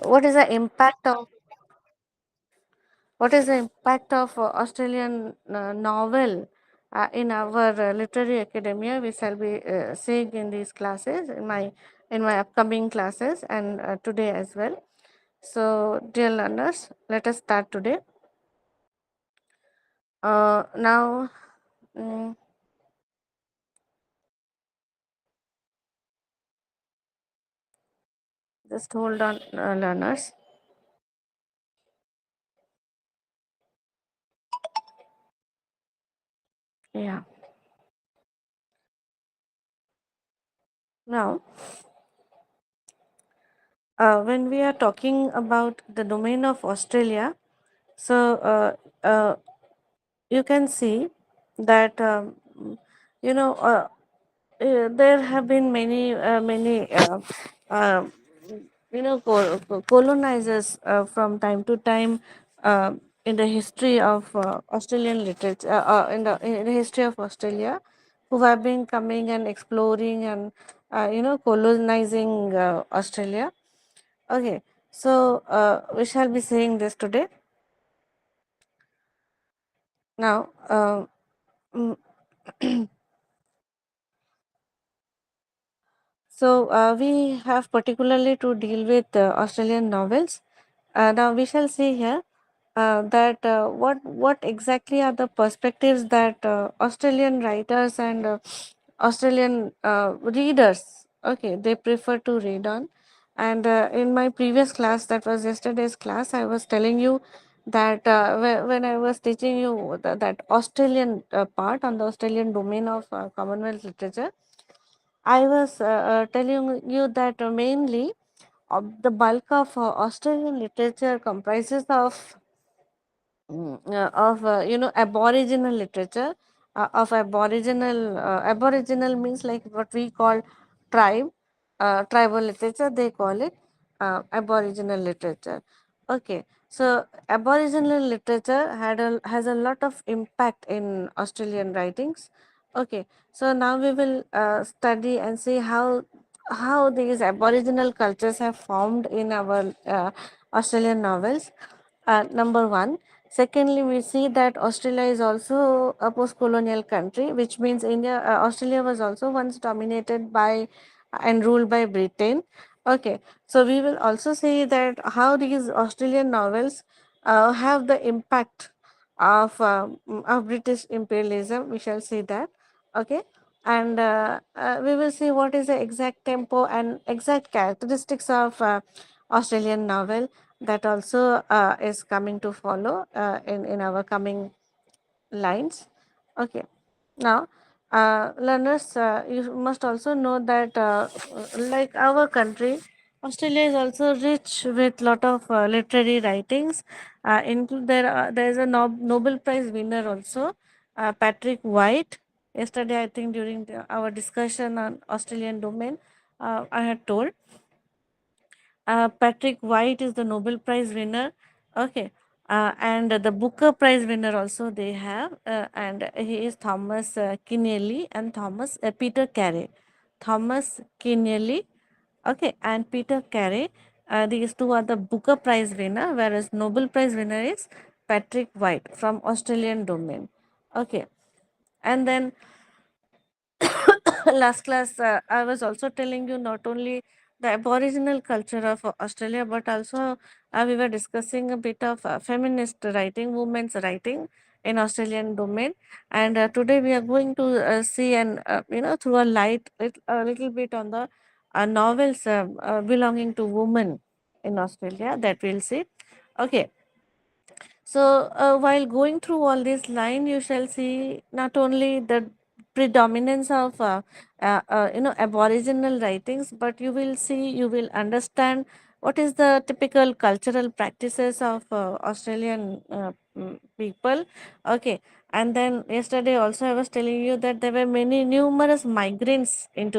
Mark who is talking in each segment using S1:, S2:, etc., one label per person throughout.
S1: what is the impact of Australian novel in our literary academia? We shall be seeing in these classes in my upcoming classes and today as well. So, dear learners, let us start today. Now, mm, just hold on, learners. Yeah. Now, when we are talking about the domain of Australia, so you can see that you know there have been many uh, colonizers from time to time uh, in the history of Australian literature, in the history of Australia, who have been coming and exploring and colonizing Australia. Okay, so we shall be seeing this today. Now, mm, so we have particularly to deal with Australian novels. Now we shall see here that what exactly are the perspectives that Australian writers and Australian readers, okay, they prefer to read on. And in my previous class, that was yesterday's class, I was telling you that when I was teaching you that Australian part on the Australian domain of Commonwealth literature, I was telling you that mainly the bulk of Australian literature comprises of aboriginal literature, of aboriginal means like what we call tribe, tribal literature, they call it aboriginal literature. Okay, so aboriginal literature has a lot of impact in Australian writings. Okay, so now we will study and see how these aboriginal cultures have formed in our Australian novels. Number one. Secondly, we see that Australia is also a post-colonial country, which means Australia was also once dominated by and ruled by Britain. Okay, so we will also see that how these Australian novels have the impact of British imperialism. We shall see that. Okay, and we will see what is the exact tempo and exact characteristics of Australian novel that also is coming to follow in our coming lines. Okay, now learners, you must also know that like our country, Australia is also rich with lot of literary writings. There is a Nobel Prize winner also, Patrick White. Yesterday, I think during our discussion on Australian domain, I had told Patrick White is the Nobel Prize winner. Okay. And the Booker Prize winner also they have, and he is Thomas Keneally and Peter Carey. Thomas Keneally, okay, and Peter Carey. These two are the Booker Prize winner, whereas Nobel Prize winner is Patrick White from Australian domain. Okay, and then last class I was also telling you not only the aboriginal culture of Australia, but also we were discussing a bit of feminist writing, women's writing in Australian domain. And today we are going to see and through a little bit on the novels belonging to women in Australia, that we'll see. Okay, so while going through all this line, you shall see not only the predominance of aboriginal writings, but you will understand what is the typical cultural practices of Australian people. Okay, and then yesterday also I was telling you that there were many numerous migrants in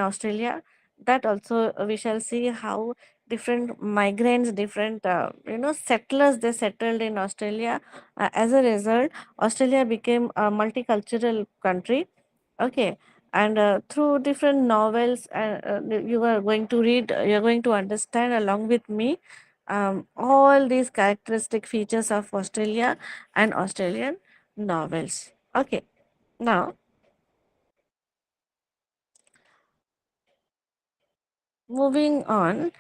S1: Australia. That also we shall see how different migrants, different settlers, they settled in Australia. As a result, Australia became a multicultural country. Okay, and through different novels, you are going to read, you're going to understand along with me all these characteristic features of Australia and Australian novels. Okay, now moving on,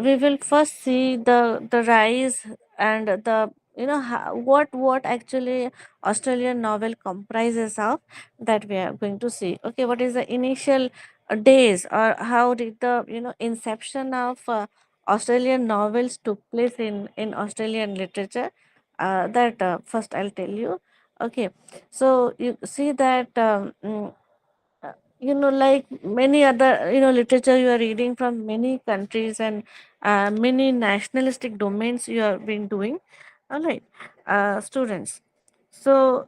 S1: we will first see the rise and the, how, what actually Australian novel comprises of, that we are going to see. Okay, what is the initial days, or how did the, inception of Australian novels took place in Australian literature? That first I'll tell you. Okay, so you see that. Like many other, literature you are reading from many countries, and many nationalistic domains you have been doing. All right, students. So,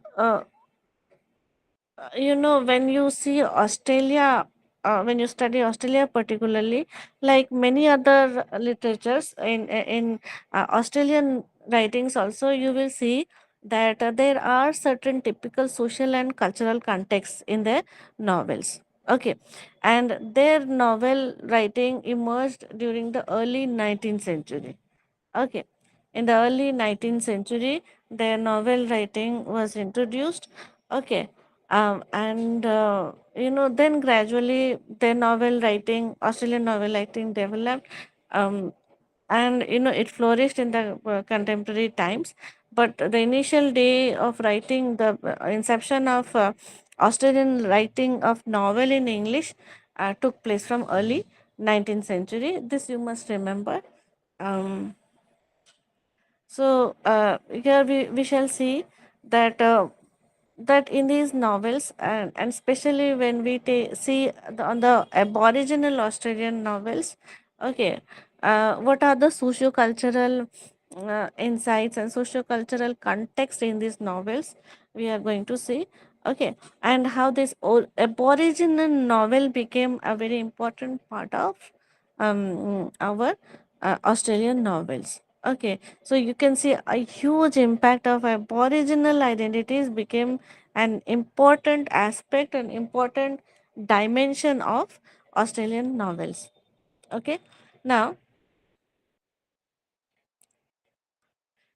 S1: when you see Australia, when you study Australia particularly, like many other literatures in Australian writings also, you will see that there are certain typical social and cultural contexts in their novels. Okay, and their novel writing emerged during the early 19th century. Okay. In the early 19th century, their novel writing was introduced. Okay. And, then gradually their novel writing, Australian novel writing developed. Um, and, it flourished in the contemporary times. But the initial day of writing, the inception of Australian writing of novel in English took place from early 19th century. This you must remember. Um, here we shall see that that in these novels, and especially when we see on the aboriginal Australian novels. Okay, what are the socio-cultural insights and socio-cultural context in these novels, we are going to see. Okay, and how this aboriginal novel became a very important part of our Australian novels. Okay, so you can see a huge impact of aboriginal identities became an important aspect, an important dimension of Australian novels. Okay, now,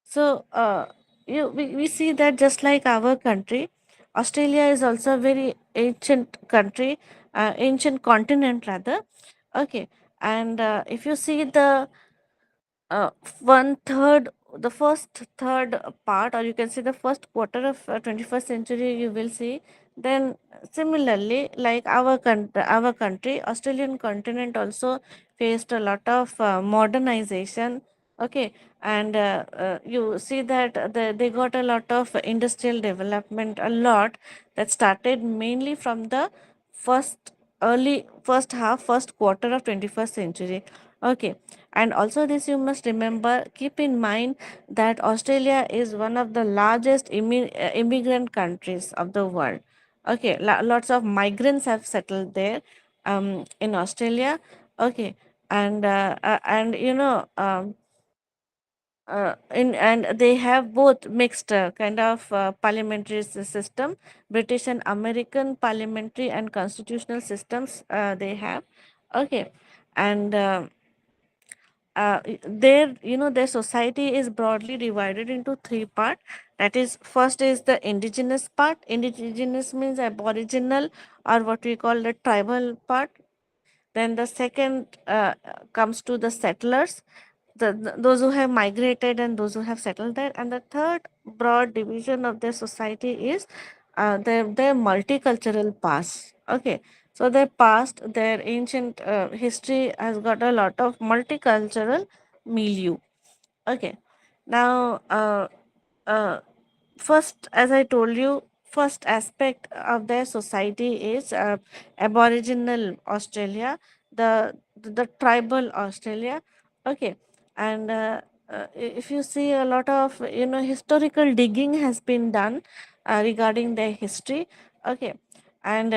S1: so we see that just like our country, Australia is also a very ancient country, ancient continent rather. Okay, and if you see the one third, the first third part, or you can say the first quarter of 21st century, you will see. Then similarly, like our country, Australian continent also faced a lot of modernization. Okay, and you see that they got a lot of industrial development, a lot that started mainly from the first first half, first quarter of 21st century. Okay, and also this you must remember, keep in mind that Australia is one of the largest immigrant countries of the world. Okay, lots of migrants have settled there in Australia. Okay, and in and they have both mixed kind of parliamentary system, British and American parliamentary and constitutional systems they have. Okay, and their, their society is broadly divided into three part. That is, first is the indigenous part. Indigenous means aboriginal, or what we call the tribal part. Then the second comes to the settlers, those who have migrated and those who have settled there. And the third broad division of their society is their multicultural past. Okay, so their past, their ancient history has got a lot of multicultural milieu. Okay, now uh, first, as I told you, first aspect of their society is aboriginal Australia, the tribal Australia. Okay, and if you see, a lot of, historical digging has been done regarding their history. Okay, and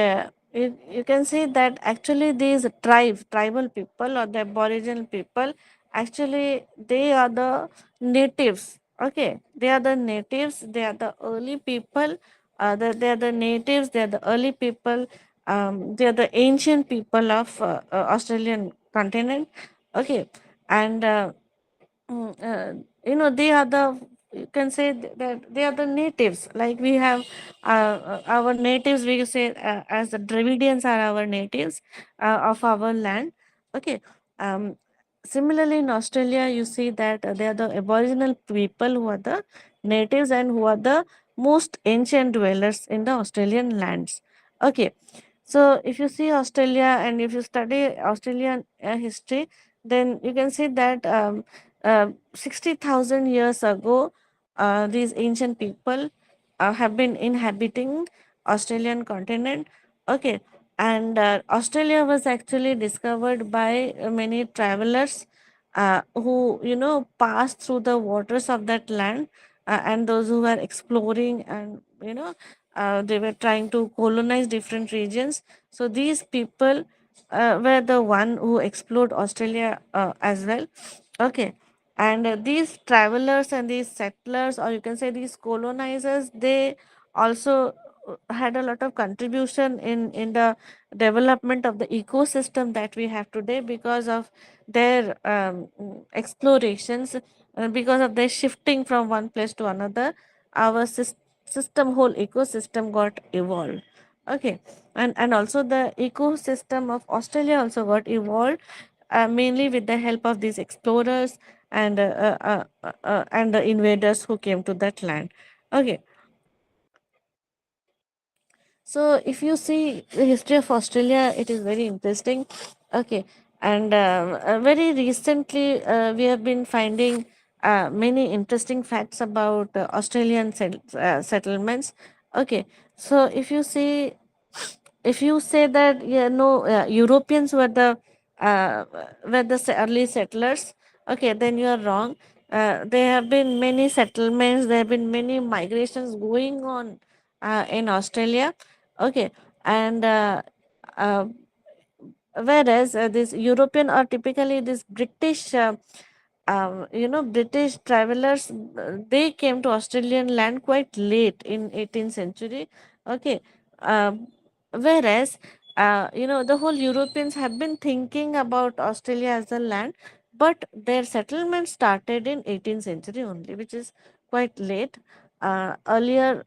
S1: you can see that actually these tribal people, or the aboriginal people, actually they are the natives. Okay, they are the natives, they are the early people. they are the natives, they are the early people, they are the ancient people of Australian continent. Okay, and they are the, you can say that they are the natives. Like we have our natives, we say as the Dravidians are our natives of our land. Okay. um, Similarly in Australia, you see that they are the Aboriginal people who are the natives and who are the most ancient dwellers in the Australian lands. Okay, so if you see Australia and if you study Australian history, then you can see that 60,000 years ago, these ancient people have been inhabiting Australian continent. Okay, and Australia was actually discovered by many travelers who passed through the waters of that land, and those who were exploring, and they were trying to colonize different regions. So these people were the one who explored Australia as well. Okay, and these travelers and these settlers, or you can say these colonizers, they also had a lot of contribution in the development of the ecosystem that we have today, because of their explorations, because of their shifting from one place to another. Our system, whole ecosystem got evolved. Okay, and also the ecosystem of Australia also got evolved, mainly with the help of these explorers and the invaders who came to that land. Okay, so if you see the history of Australia, it is very interesting. Okay, and very recently we have been finding many interesting facts about Australian settlements. Okay, so if you say that, Europeans were the early settlers, okay, then you are wrong. There have been many settlements, there have been many migrations going on in Australia. Okay, and uh, whereas this European, or typically this British, British travelers, they came to Australian land quite late in 18th century. Okay, whereas the whole Europeans have been thinking about Australia as a land, but their settlement started in 18th century only, which is quite late. Earlier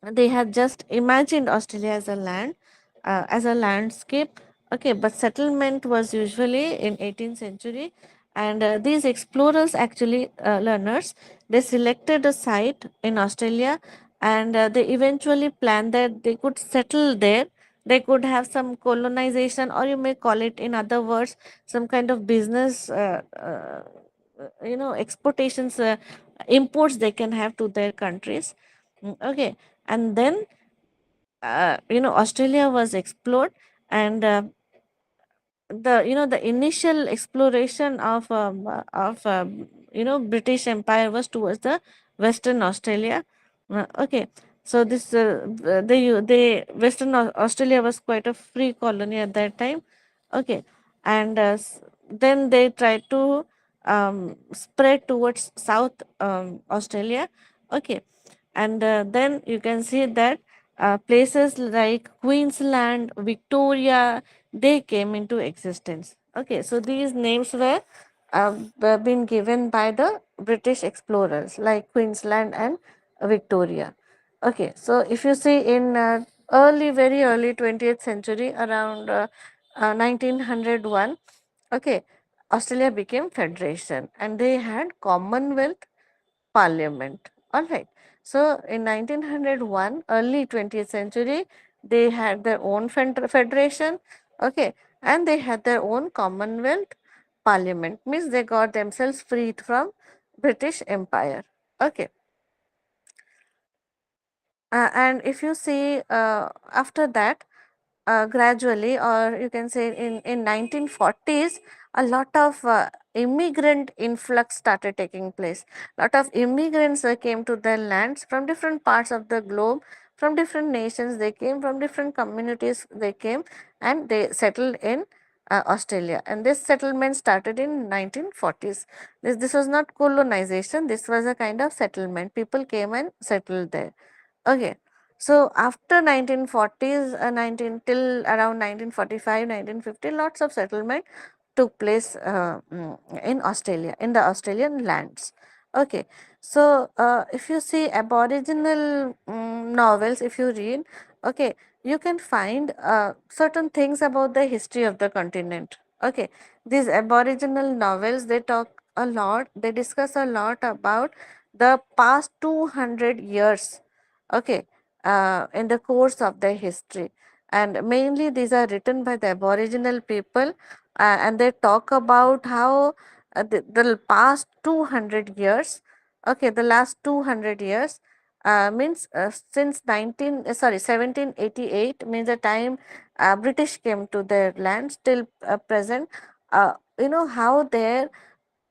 S1: they had just imagined Australia as a land, as a landscape. Okay, but settlement was usually in 18th century, and these explorers, actually learners, they selected a site in Australia, and they eventually planned that they could settle there. They could have some colonization, or you may call it, in other words, some kind of business, exportations, imports they can have to their countries. Okay, and then Australia was explored, and the initial exploration of British Empire was towards the Western Australia. Okay, so this they Western Australia was quite a free colony at that time. Okay, and then they tried to spread towards South Australia. Okay, and then you can see that places like Queensland, Victoria, they came into existence. Okay, so these names were been given by the British explorers like Queensland and Victoria. Okay, so if you see in very early 20th century, around 1901, okay, Australia became federation and they had Commonwealth Parliament. All right. So in 1901, early 20th century, they had their own federation. Okay, and they had their own Commonwealth Parliament. Means they got themselves freed from British Empire. Okay. And if you see after that, gradually, or you can say in 1940s, a lot of immigrant influx started taking place. Lot of immigrants came to their lands from different parts of the globe, from different nations they came, from different communities they came, and they settled in Australia. And this settlement started in 1940s. This was not colonization, this was a kind of settlement. People came and settled there. Okay, so after 1940s, 19 till around 1945, 1950, lots of settlement took place in Australia, in the Australian lands. Okay, so if you see Aboriginal novels, if you read, okay, you can find certain things about the history of the continent. Okay, these Aboriginal novels, they talk a lot, they discuss a lot about the past 200 years, okay, in the course of their history. And mainly these are written by the Aboriginal people, and they talk about how the past 200 years, okay, the last 200 years, means since 19 sorry 1788, means the time British came to their land till present, how their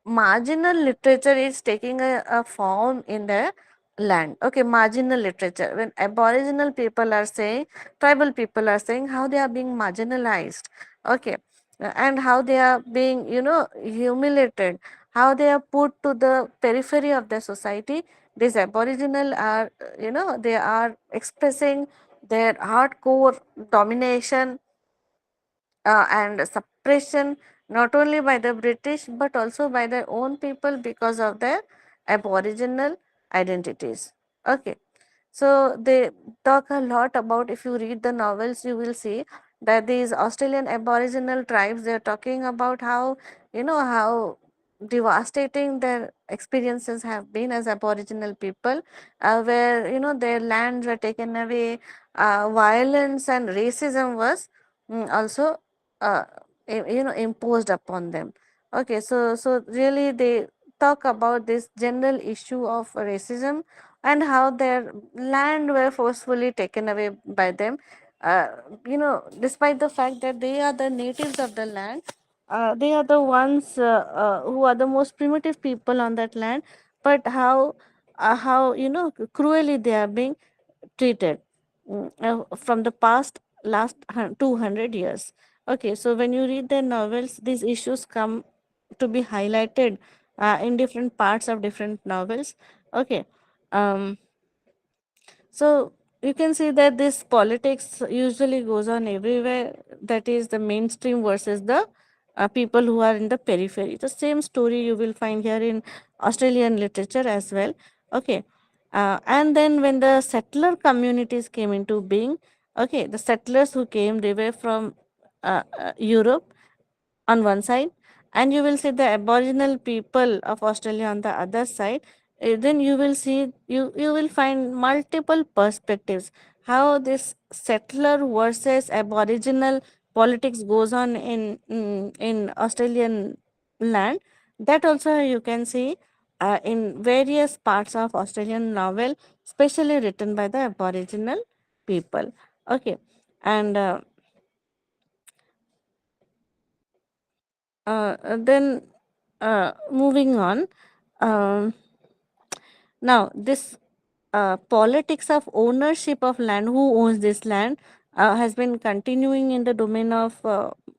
S1: marginal literature is taking a form in the land. Okay, marginal literature, when Aboriginal people are saying, tribal people are saying how they are being marginalized, okay, and how they are being humiliated, how they are put to the periphery of the society. These Aboriginal are, they are expressing their hardcore domination and suppression, not only by the British but also by their own people because of their Aboriginal identities. Okay, so they talk a lot about, if you read the novels, you will see that these Australian Aboriginal tribes, they are talking about how, how devastating their experiences have been as Aboriginal people, where, their lands were taken away, violence and racism was also uh, imposed upon them. Okay, so really they talk about this general issue of racism and how their land were forcefully taken away by them, uh, despite the fact that they are the natives of the land, they are the ones who are the most primitive people on that land, but how cruelly they are being treated from the past last 200 years. Okay, so when you read their novels, these issues come to be highlighted in different parts of different novels. Okay, um, so you can see that this politics usually goes on everywhere. That is the mainstream versus the people who are in the periphery. The same story you will find here in Australian literature as well. Okay, and then when the settler communities came into being, okay, the settlers who came, they were from Europe on one side, and you will see the Aboriginal people of Australia on the other side. Then you will see, you will find multiple perspectives how this settler versus Aboriginal politics goes on in Australian land. That also you can see in various parts of Australian novel, especially written by the Aboriginal people. Okay, and then moving on, um, now this politics of ownership of land, who owns this land, has been continuing in the domain of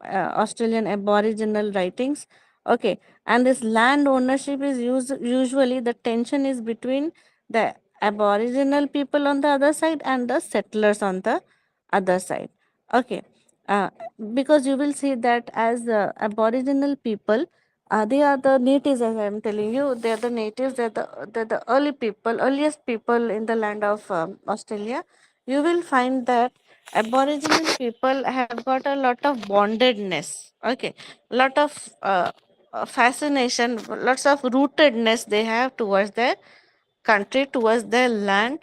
S1: Australian Aboriginal writings. Okay, and this land ownership is usually the tension is between the Aboriginal people on the other side and the settlers on the other side. Okay, uh, because you will see that as Aboriginal people, they are the natives, as I am telling you. They are the natives. They're the early people, earliest people in the land of Australia. You will find that Aboriginal people have got a lot of bondedness. Okay, lot of fascination, lots of rootedness they have towards their country, towards their land.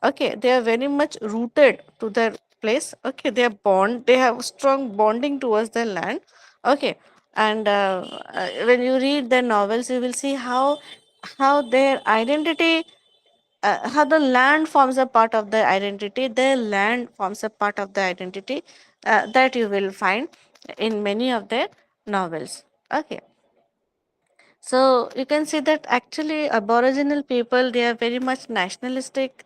S1: Okay, they are very much rooted to their place. Okay, they have strong bonding towards their land. Okay, and when you read their novels, you will see how their identity, how the land forms a part of their identity, their land forms a part of the identity, that you will find in many of their novels. Okay, so you can see that actually Aboriginal people, they are very much nationalistic.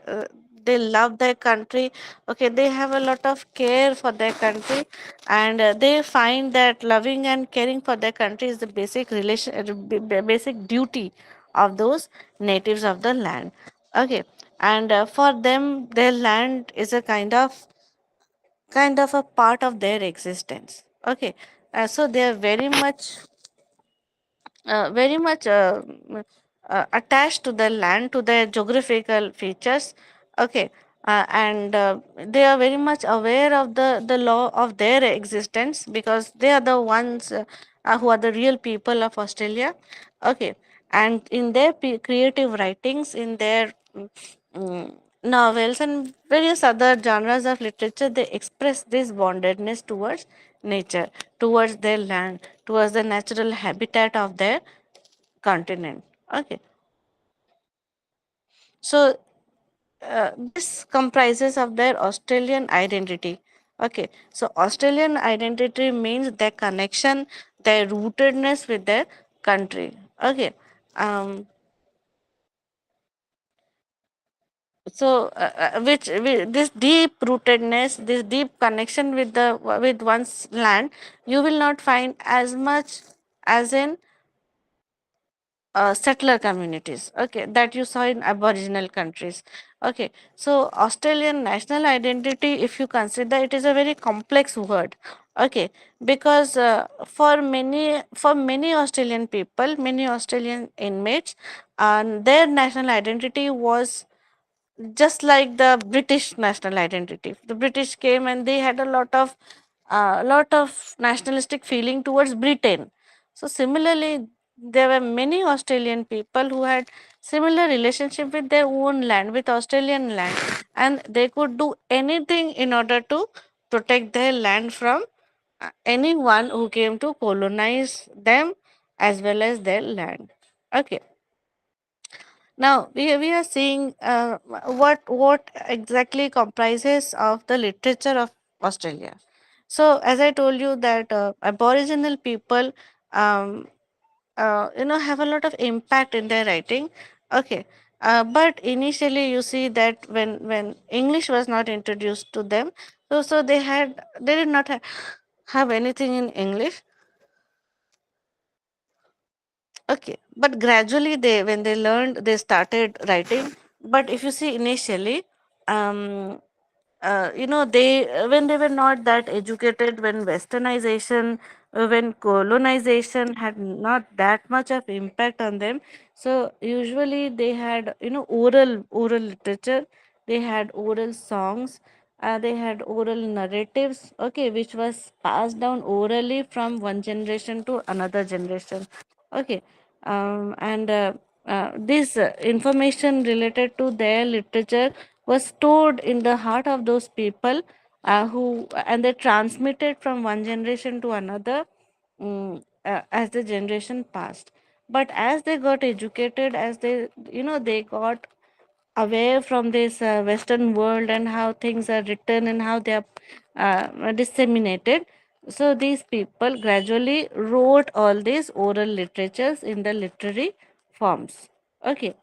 S1: They love their country. Okay, they have a lot of care for their country, and they find that loving and caring for their country is the basic basic duty of those natives of the land. Okay, and for them their land is a kind of a part of their existence. Okay, so they are very much attached to the land, to their geographical features. Okay, and they are very much aware of the law of their existence, because they are the ones who are the real people of Australia. Okay, and in their creative writings, in their mm, novels and various other genres of literature, they express this bondedness towards nature, towards their land, towards the natural habitat of their continent. Okay, so this comprises of their Australian identity. Okay, so Australian identity means their connection, their rootedness with their country. Okay, um, so this deep rootedness, this deep connection with the with one's land, you will not find as much as in settler communities, okay, that you saw in aboriginal countries. Okay, so Australian national identity, if you consider, it is a very complex word. Okay, because for many Australian people, many Australian inmates, their national identity was just like the British national identity. The British came and they had a lot of nationalistic feeling towards Britain. So similarly, there were many Australian people who had similar relationship with their own land, with Australian land, and they could do anything in order to protect their land from anyone who came to colonize them as well as their land. Okay, now we are seeing what exactly comprises of the literature of Australia. So as I told you that Aboriginal people, um, have a lot of impact in their writing. Okay, but initially you see that when English was not introduced to them, so they did not have anything in English. Okay, but gradually when they learned, they started writing. But if you see initially, um, they when they were not that educated, when westernization, when colonization had not that much of impact on them, so usually they had oral literature, they had oral songs, they had oral narratives, okay, which was passed down orally from one generation to another generation. Okay, and this information related to their literature was stored in the heart of those people, who and they transmitted from one generation to another, as the generation passed. But as they got educated, as they got away from this western world and how things are written and how they are disseminated, so these people gradually wrote all these oral literatures in the literary forms. Okay,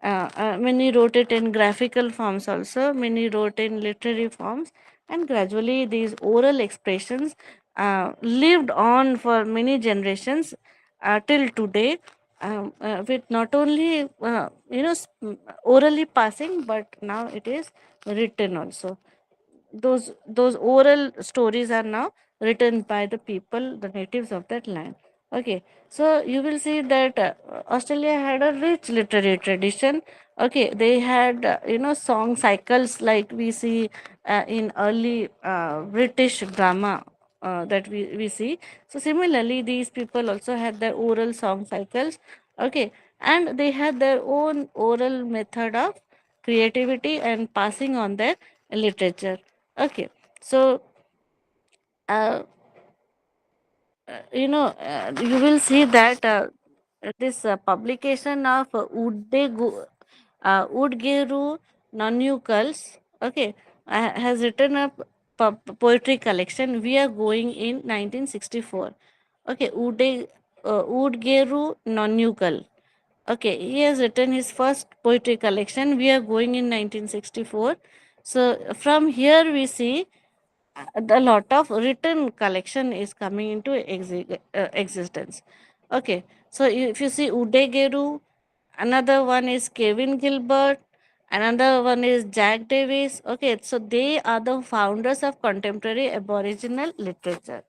S1: many wrote it in graphical forms also, many wrote in literary forms, and gradually these oral expressions lived on for many generations till today, with not only orally passing, but now it is written also. Those oral stories are now written by the people, the natives of that land. Okay, so you will see that Australia had a rich literary tradition. Okay, they had song cycles like we see in early British drama, that we see. So similarly, these people also had their oral song cycles. Okay, and they had their own oral method of creativity and passing on their literature. Okay, so uh, you will see that this publication of Udgeru Nanucals, okay, has written a poetry collection. We are going in 1964. Okay, Udgeru Nanucal. Okay, he has written his first poetry collection. We are going in 1964. So from here we see a lot of written collection is coming into existence. Okay, so if you see Udegeru, another one is Kevin Gilbert, Another one is Jack Davis. Okay, so they are the founders of contemporary Aboriginal literature.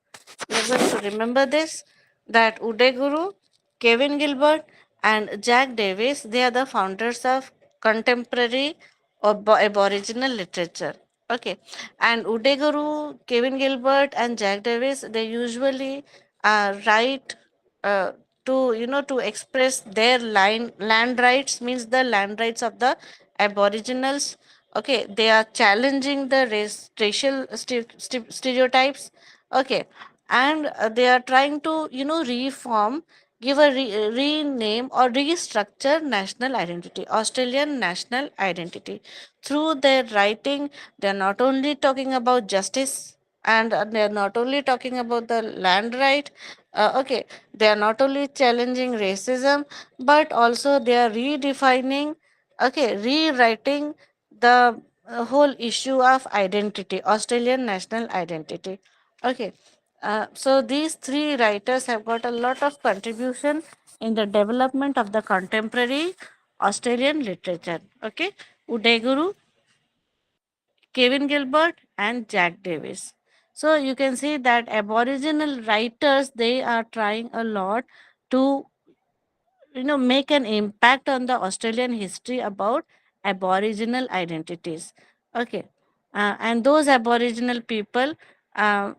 S1: You're going to remember this, that Uday Guru, Kevin Gilbert, and Jack Davis, they are the founders of contemporary Aboriginal literature. Okay, and Uday Guru, Kevin Gilbert, and Jack Davis, they usually write uh, to to express their land rights, means the land rights of the aboriginals. Okay, they are challenging the racial stereotypes. Okay, and they are trying to reform, give a rename or restructure national identity, Australian national identity. Through their writing, they are not only talking about justice, and they are not only talking about the land right. Okay, they are not only challenging racism, but also they are redefining, okay, rewriting the whole issue of identity, Australian national identity. Okay, so these three writers have got a lot of contribution in the development of the contemporary Australian literature. Okay, Uday Guru, Kevin Gilbert, and Jack Davis. So you can see that Aboriginal writers, they are trying a lot to make an impact on the Australian history about Aboriginal identities. Okay, and those Aboriginal people uh,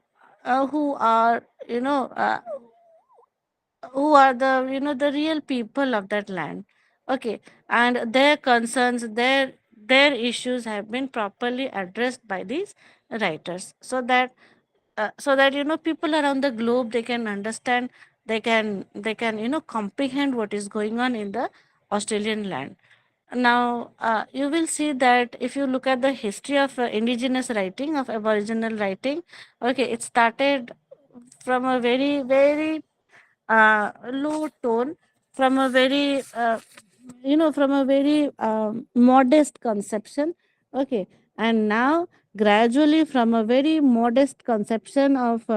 S1: who are the real people of that land. Okay, and their concerns, their issues have been properly addressed by these writers, so that people around the globe, they can understand, they can comprehend what is going on in the Australian land. Now you will see that if you look at the history of indigenous writing, of Aboriginal writing, okay, it started from a very very low tone, from a very modest conception. Okay, and now gradually, from a very modest conception of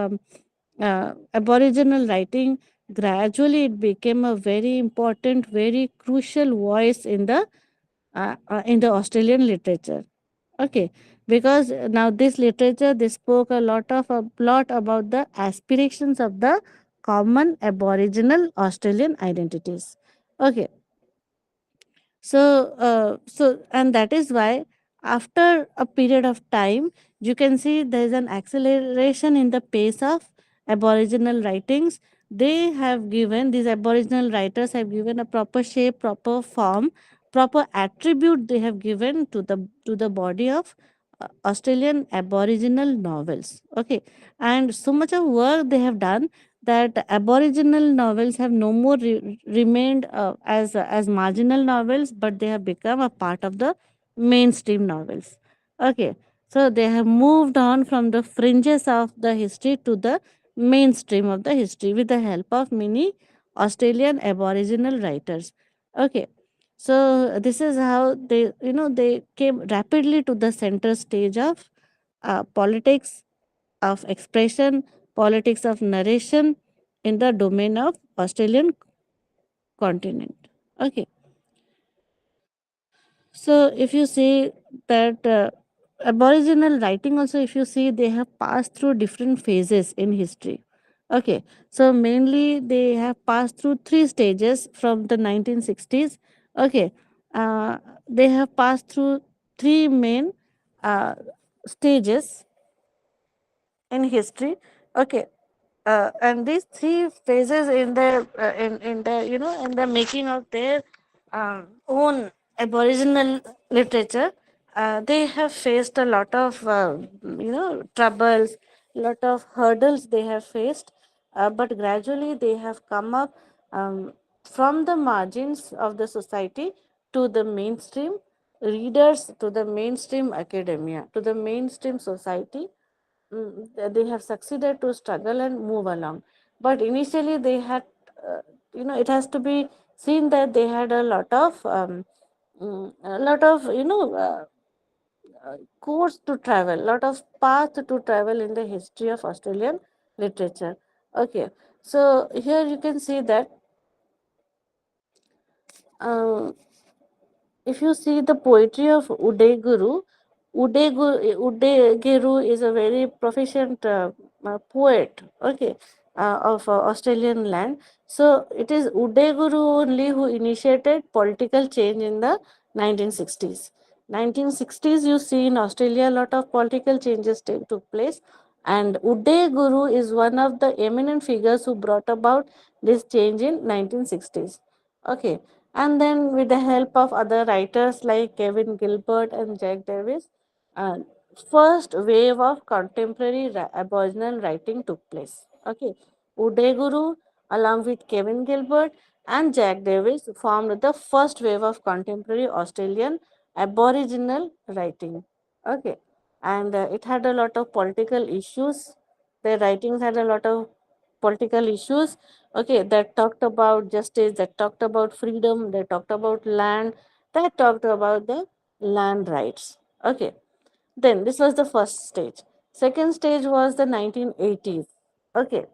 S1: Aboriginal writing, gradually it became a very important, very crucial voice in the Australian literature. Okay, because now this literature, they spoke a lot about the aspirations of the common Aboriginal Australian identities. Okay, and that is why after a period of time, you can see there is an acceleration in the pace of Aboriginal writings. These Aboriginal writers have given a proper shape, proper form, proper attribute they have given to the body of Australian Aboriginal novels. Okay, and so much of work they have done that Aboriginal novels have no more remained as marginal novels, but they have become a part of the mainstream novels. Okay, so they have moved on from the fringes of the history to the mainstream of the history with the help of many Australian Aboriginal writers. Okay, so this is how they came rapidly to the center stage of politics of expression, politics of narration in the domain of Australian continent. Okay, so if you see that Aboriginal writing also, if you see, they have passed through different phases in history. Okay, so mainly they have passed through three stages from the 1960s. Okay, uh, they have passed through three main uh, stages in history. Okay, and these three phases in their in the in the making of their own Aboriginal literature, they have faced a lot of troubles, lot of hurdles they have faced, but gradually they have come up from the margins of the society to the mainstream readers, to the mainstream academia, to the mainstream society. They have succeeded to struggle and move along, but initially they had it has to be seen that they had a lot of course to travel, lot of path to travel in the history of Australian literature. Okay, so here you can see that uh, if you see the poetry of Udayaguru is a very proficient poet, okay, of Australian land. So it is Udayaguru only who initiated political change in the 1960s. 1960s, you see in Australia a lot of political changes took place, and Udayaguru is one of the eminent figures who brought about this change in 1960s. Okay, and then with the help of other writers like Kevin Gilbert and Jack Davis, uh, first wave of contemporary Aboriginal writing took place. Okay, Udayaguru along with Kevin Gilbert and Jack Davis formed the first wave of contemporary Australian Aboriginal writing. Okay, and it had a lot of political issues. Their writings had a lot of political issues, okay, that talked about justice, that talked about freedom, that talked about land, that talked about the land rights. Okay, then this was the first stage. Second stage was the 1980s. Okay,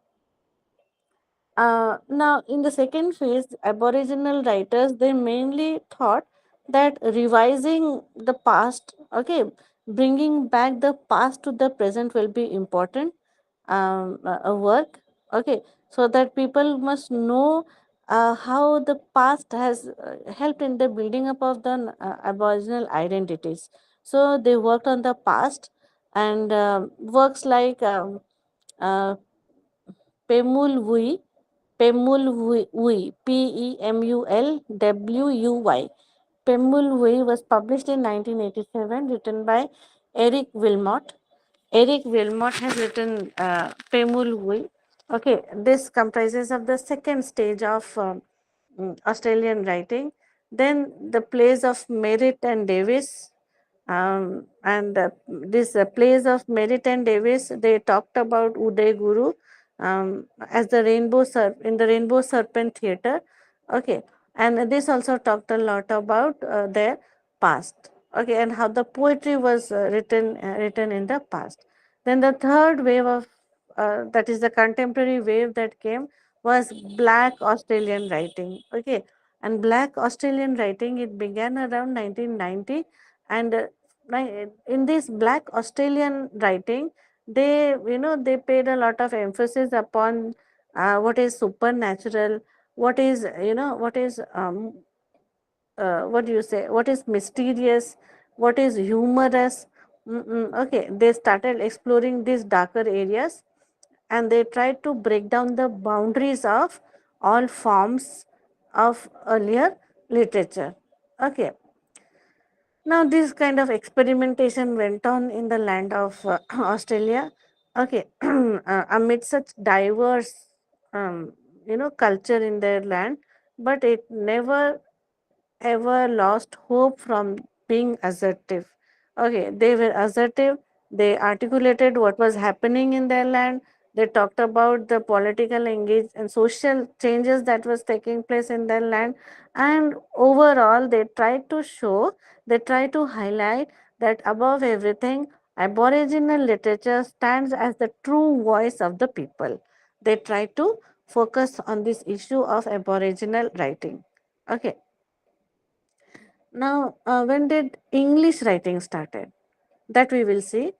S1: now, in the second phase, Aboriginal writers they mainly thought that revising the past, okay, bringing back the past to the present will be important work, okay, so that people must know how the past has helped in the building up of the Aboriginal identities. So they worked on the past, and works like uh, Pemulwuy, Pemulwuy, Pemulwuy. Pemulwuy was published in 1987, written by Eric Wilmot. Eric Wilmot has written Pemulwuy. Okay, this comprises of the second stage of Australian writing. Then the plays of Merritt and Davis, and this plays of Merritt and Davis, they talked about Uday Guru as the in the Rainbow Serpent Theatre. Okay, and this also talked a lot about their past. Okay, and how the poetry was written in the past. Then the third wave of that is the contemporary wave that came was Black Australian writing. Okay, and Black Australian writing, it began around 1990, and in this Black Australian writing, they paid a lot of emphasis upon what is supernatural, what is what do you say, what is mysterious, what is humorous. Okay, they started exploring these darker areas, and they tried to break down the boundaries of all forms of earlier literature. Okay, now this kind of experimentation went on in the land of Australia. Okay, amid such diverse culture in their land, but it never ever lost hope from being assertive. Okay, they were assertive, they articulated what was happening in their land, they talked about the political engage and social changes that was taking place in their land, and overall they tried to highlight that above everything, Aboriginal literature stands as the true voice of the people. They tried to focus on this issue of Aboriginal writing. Okay, now, when did English writing started? That we will see.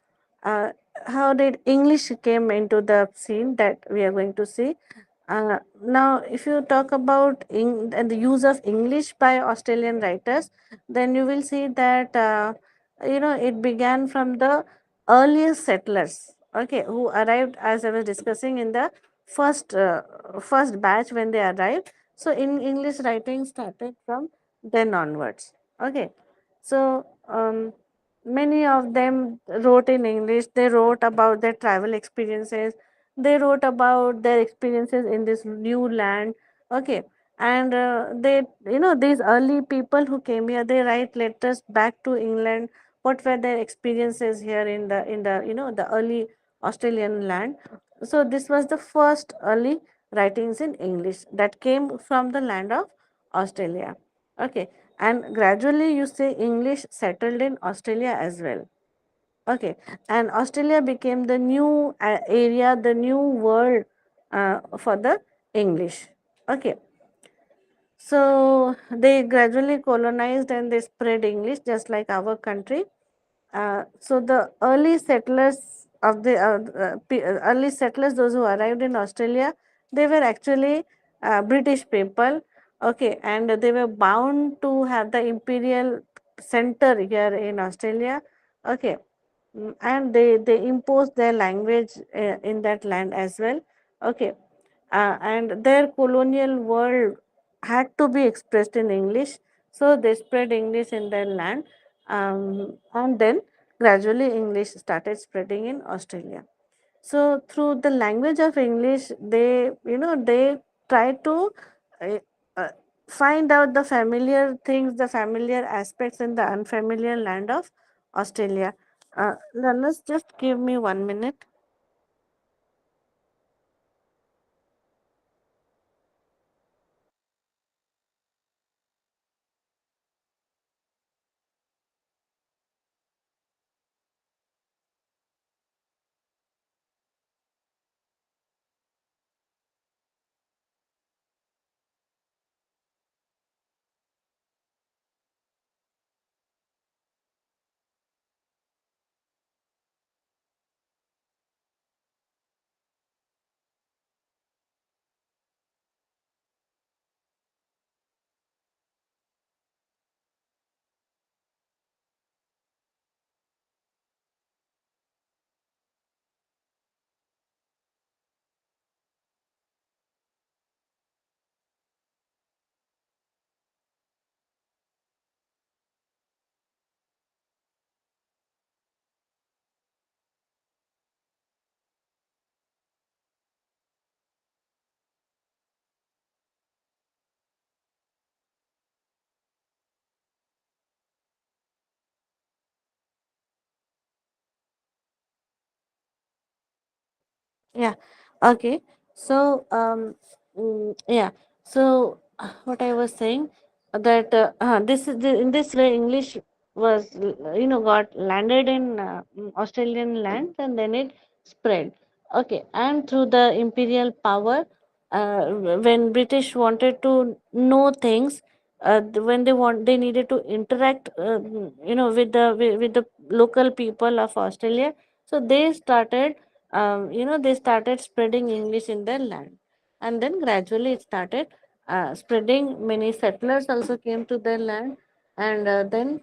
S1: Uh, how did English came into the scene, that we are going to see. Now, if you talk about the use of English by Australian writers, then you will see that it began from the earliest settlers. Okay, who arrived, as I was discussing, in the first batch when they arrived. So, in English writing started from then onwards. Okay, so many of them wrote in English. They wrote about their travel experiences, they wrote about their experiences in this new land. Okay, and these early people who came here, they write letters back to England. What were their experiences here in the early Australian land? So this was the first early writings in English that came from the land of Australia. Okay, and gradually you say English settled in Australia as well. Okay, and Australia became the new area, the new world for the English. Okay, So they gradually colonized and they spread English just like our country. So the early settlers of the early settlers, those who arrived in Australia, they were actually British people. Okay, and they were bound to have the imperial center here in Australia. Okay, and they imposed their language in that land as well. Okay, and their colonial world had to be expressed in English, so they spread English in their land, and then gradually English started spreading in Australia. So through the language of English, they try to uh, uh, find out the familiar things, the familiar aspects in the unfamiliar land of Australia. Learners, just give me 1 minute. Yeah. Okay. So, yeah. So, what I was saying that this is in this way English was got landed in Australian lands and then it spread. Okay, and through the imperial power, when British wanted to know things, when they needed to interact, with the local people of Australia, so they started spreading English in their land, and then gradually it started spreading. Many settlers also came to their land, and then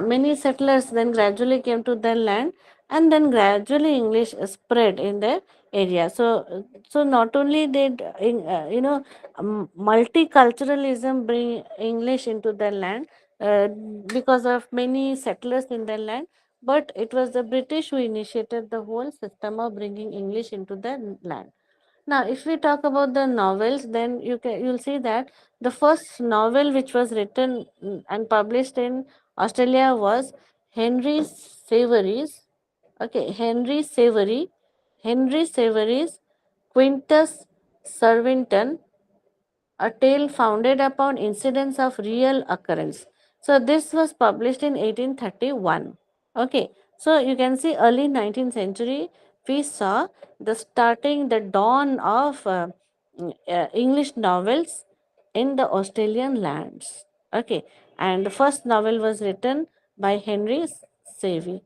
S1: many settlers then gradually came to their land, and then gradually English spread in their area. So not only did multiculturalism bring English into their land because of many settlers in their land, but it was the British who initiated the whole system of bringing English into their land. Now, if we talk about the novels, then you'll see that the first novel which was written and published in Australia was Henry Savory's. Okay, Henry Savory's Quintus Servington, a tale founded upon incidents of real occurrence. So this was published in 1831. Okay, so you can see early 19th century we saw the dawn of English novels in the Australian lands. Okay, and the first novel was written by Henry Savy.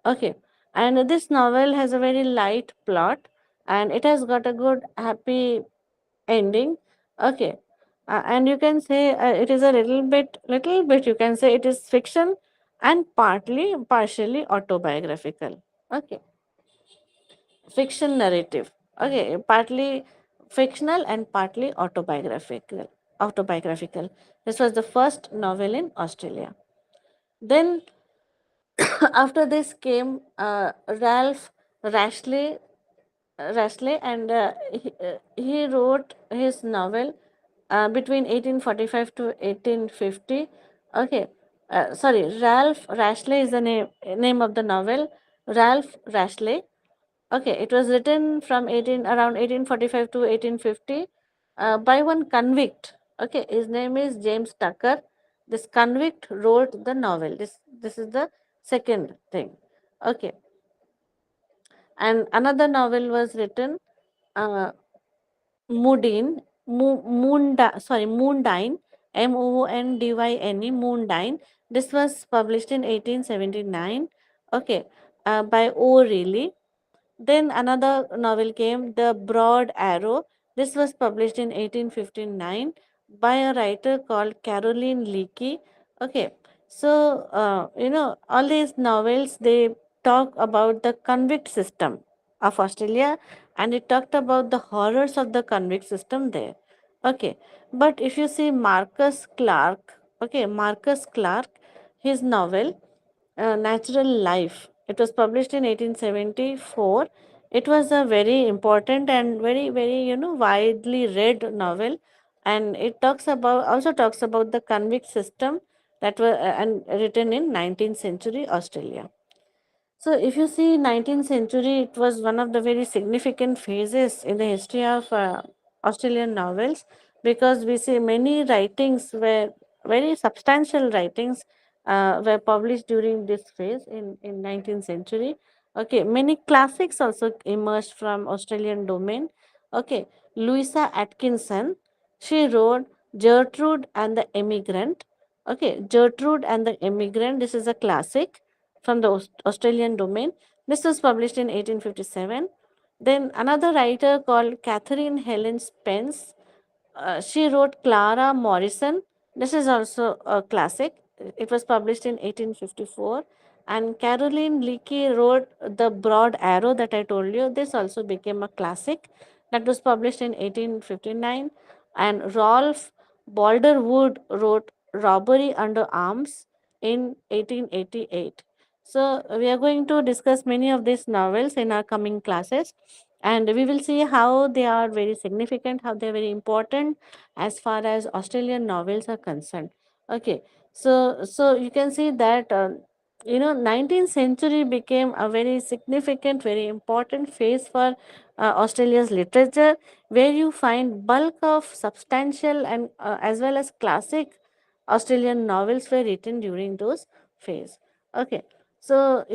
S1: Okay, and this novel has a very light plot and it has got a good happy ending. Okay, and you can say it is a little bit you can say it is fiction and partially autobiographical. Okay, fiction narrative. Okay, partly fictional and partly autobiographical. This was the first novel in Australia. Then after this came Ralph Rashley and he wrote his novel between 1845 to 1850. Okay, sorry, Ralph Rashley is the name of the novel. Ralph Rashley. Okay, it was written from 1845 to 1850 by one convict. Okay, his name is James Tucker. This convict wrote the novel. This is the second thing. Okay, and another novel was written, uh, Moondine, Moondyne, Moondine. This was published in 1879. Okay, by O'Reilly. Then another novel came, The Broad Arrow. This was published in 1859 by a writer called Caroline Leakey. Okay, so all these novels, they talk about the convict system of Australia, and it talked about the horrors of the convict system there. Okay, but if you see Marcus Clark, okay, Marcus Clark, his novel, Natural Life. It was published in 1874. It was a very important and very, very, widely read novel, and it talks about the convict system that were and written in 19th century Australia. So, if you see 19th century, it was one of the very significant phases in the history of Australian novels, because we see many writings were very substantial writings were published during this phase in 19th century. Okay, many classics also emerged from Australian domain. Okay, Louisa Atkinson, she wrote Gertrude and the Emigrant. Okay, Gertrude and the Emigrant. This is a classic from the Australian domain. This was published in 1857. Then another writer called Catherine Helen Spence, she wrote Clara Morrison. This is also a classic. It was published in 1854. And Caroline Leakey wrote The Broad Arrow that I told you. This also became a classic. That was published in 1859. And Rolf Balderwood wrote Robbery Under Arms in 1888. So, we are going to discuss many of these novels in our coming classes, and we will see how they are very significant, how they are very important as far as Australian novels are concerned. Okay, so you can see that 19th century became a very significant, very important phase for Australia's literature, where you find bulk of substantial and as well as classic Australian novels were written during those phase. Okay, so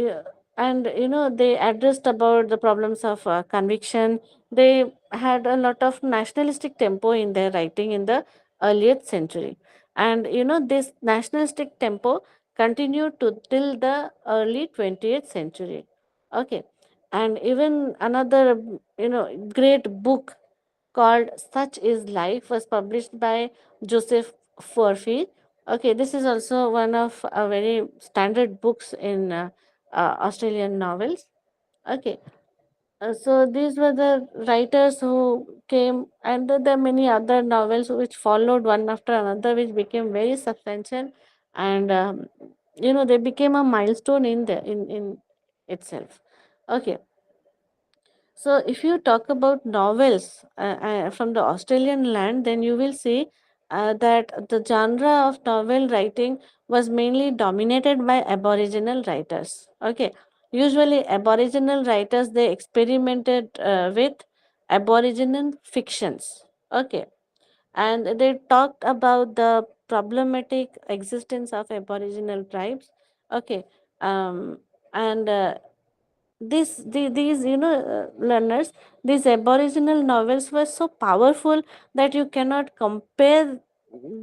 S1: and they addressed about the problems of conviction. They had a lot of nationalistic tempo in their writing in the earliest century, and this nationalistic tempo continued to till the early 20th century. Okay, and even another great book called Such Is Life was published by Joseph Furphy. Okay, this is also one of very standard books in Australian novels. Okay, so these were the writers who came, and there are many other novels which followed one after another, which became very substantial, and they became a milestone in itself. Okay, so, if you talk about novels from the Australian land, then you will see that the genre of novel writing was mainly dominated by Aboriginal writers. Okay, usually Aboriginal writers, they experimented with Aboriginal fictions. Okay, and they talked about the problematic existence of Aboriginal tribes. Okay, and these learners, these Aboriginal novels were so powerful that you cannot compare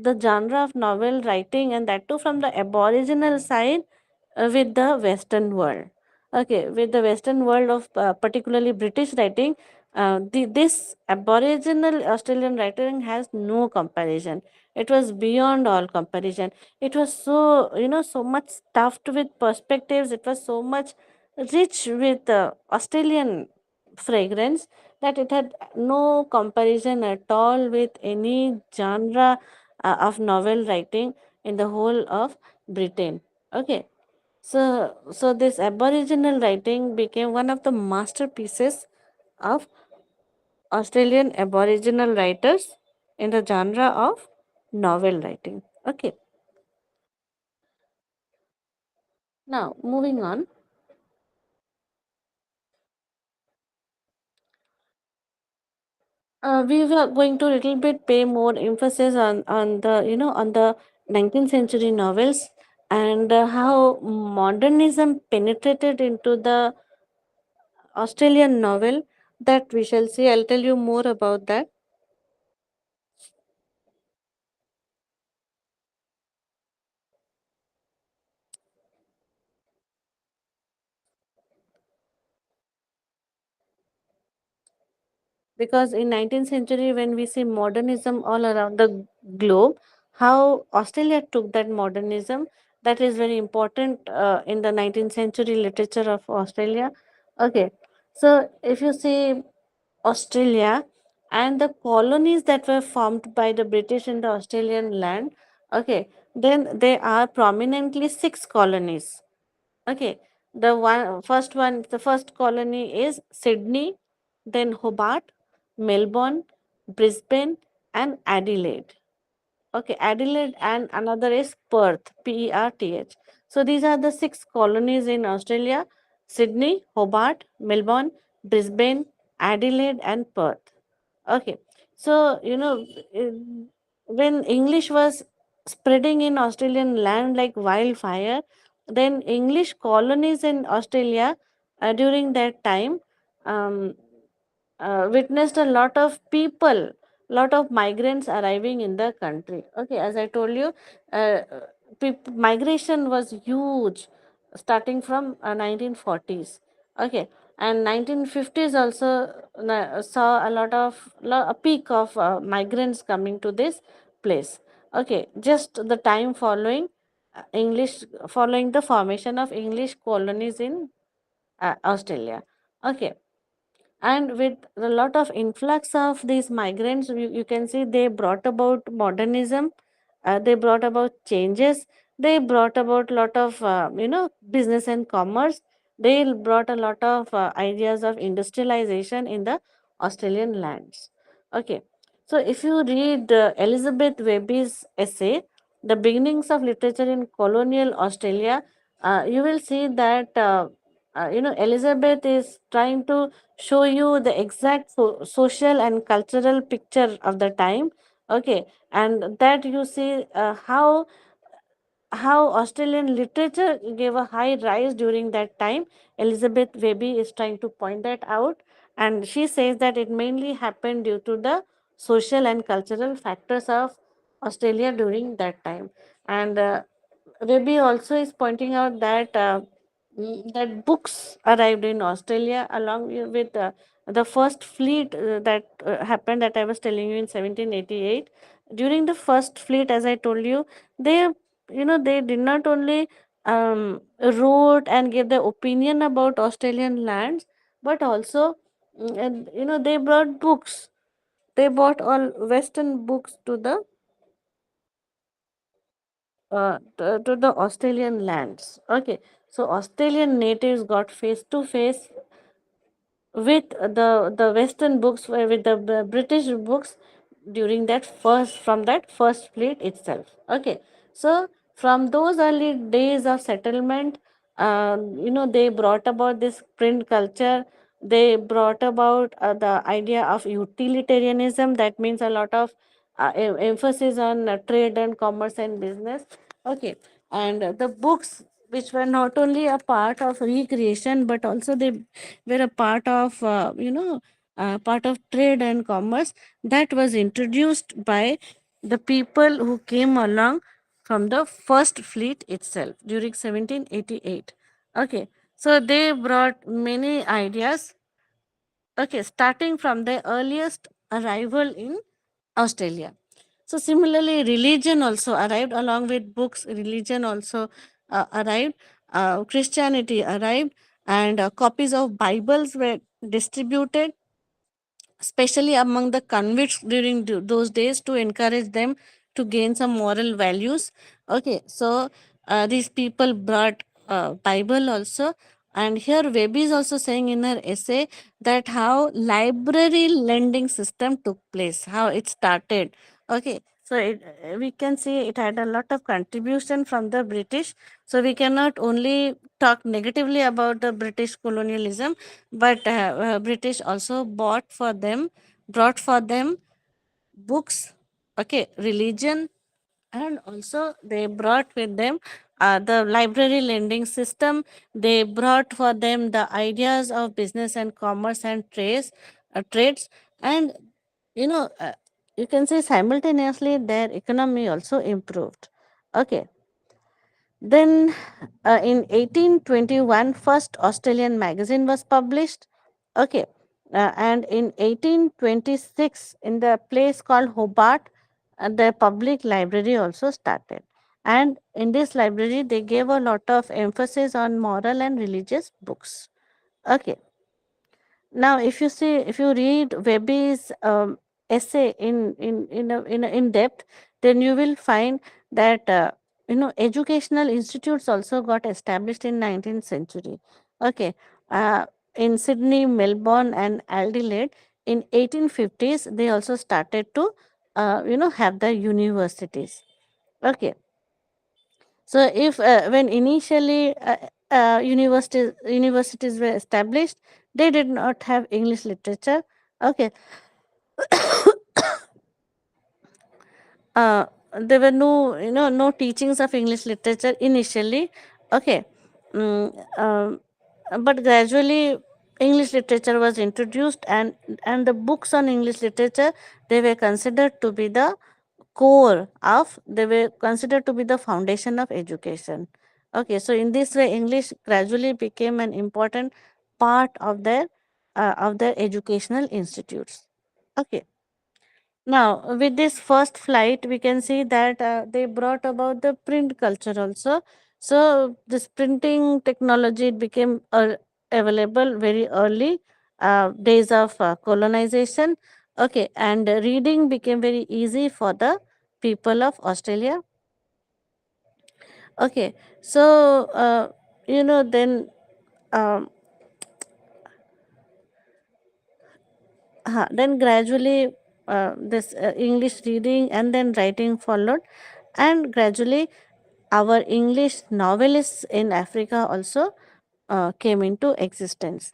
S1: the genre of novel writing, and that too from the Aboriginal side, with the Western world. Okay, with the Western world of particularly British writing, this Aboriginal Australian writing has no comparison. It was beyond all comparison. It was so so much stuffed with perspectives. It was so much rich with Australian fragrance that it had no comparison at all with any genre of novel writing in the whole of Britain. Okay, so this Aboriginal writing became one of the masterpieces of Australian Aboriginal writers in the genre of novel writing. Okay, now moving on. We were going to little bit pay more emphasis on the on the 19th century novels, and how modernism penetrated into the Australian novel, that we shall see. I'll tell you more about that. Because in 19th century, when we see modernism all around the globe, how Australia took that modernism, that is very important in the 19th century literature of Australia. Okay, so if you see Australia and the colonies that were formed by the British in the Australian land, okay, then there are prominently six colonies. Okay, the first colony is Sydney, then Hobart, Melbourne, Brisbane, and Adelaide. Okay, Adelaide, and another is Perth, Perth. So these are the six colonies in Australia: Sydney, Hobart, Melbourne, Brisbane, Adelaide, and Perth. Okay, so when English was spreading in Australian land like wildfire, then English colonies in Australia during that time um, witnessed a lot of people, lot of migrants arriving in the country. Okay, as I told you, uh, migration was huge starting from 1940s. Okay, and 1950s also saw a peak of migrants coming to this place. Okay, just the time following English, following the formation of English colonies in Australia. Okay, and with a lot of influx of these migrants, you can see they brought about modernism, they brought about changes, they brought about lot of business and commerce, they brought a lot of ideas of industrialization in the Australian lands. Okay, so if you read Elizabeth Webby's essay, The Beginnings of Literature in Colonial Australia, you will see that Elizabeth is trying to show you the exact social and cultural picture of the time. Okay, and that you see how Australian literature gave a high rise during that time. Elizabeth Webby is trying to point that out, and she says that it mainly happened due to the social and cultural factors of Australia during that time. And Webby also is pointing out that that books arrived in Australia along with the first fleet that happened, that I was telling you, in 1788. During the first fleet, as I told you, they they did not only wrote and gave their opinion about Australian lands, but also and, they brought books. They brought all Western books to the Australian lands. Okay, so Australian natives got face to face with the Western books, with the British books during that first, from that first fleet itself. Okay, so from those early days of settlement, they brought about this print culture. They brought about the idea of utilitarianism. That means a lot of emphasis on trade and commerce and business. Okay, and the books, which were not only a part of recreation, but also they were a part of part of trade and commerce, that was introduced by the people who came along from the first fleet itself during 1788. Okay, so they brought many ideas. Okay, starting from the earliest arrival in Australia. So similarly, religion also arrived along with books. Religion also arrived. Christianity arrived, and copies of Bibles were distributed, especially among the convicts during those days, to encourage them to gain some moral values. Okay, so these people brought Bible also. And here Webby is also saying in her essay that how library lending system took place, how it started. Okay, so we can see it had a lot of contribution from the British. So we cannot only talk negatively about the British colonialism, but British also brought for them books, okay, religion, And also they brought with them the library lending system. They brought for them the ideas of business and commerce and trades. And you know uh, you can say simultaneously their economy also improved. Okay. Then in 1821, first Australian magazine was published. Okay. And in 1826, in the place called Hobart, the public library also started. And in this library, they gave a lot of emphasis on moral and religious books. Okay. Now, if you see, if you read Webby's essay in depth, then you will find that educational institutes also got established in 19th century. Okay, uh, in Sydney, Melbourne, and Adelaide in 1850s, they also started to have the universities. Okay, so if when initially universities were established, they did not have English literature. Okay, uh, there were no teachings of English literature initially. Okay, um, but gradually English literature was introduced, and the books on English literature, they were considered to be the core of, they were considered to be the foundation of education. Okay, so in this way English gradually became an important part of their educational institutes. Okay. Now, with this first flight, we can see that they brought about the print culture also. So, this printing technology, it became available very early days of colonization. Okay, and reading became very easy for the people of Australia. Okay, so then um, then gradually this English reading and then writing followed, and gradually our English novelists in Africa also came into existence.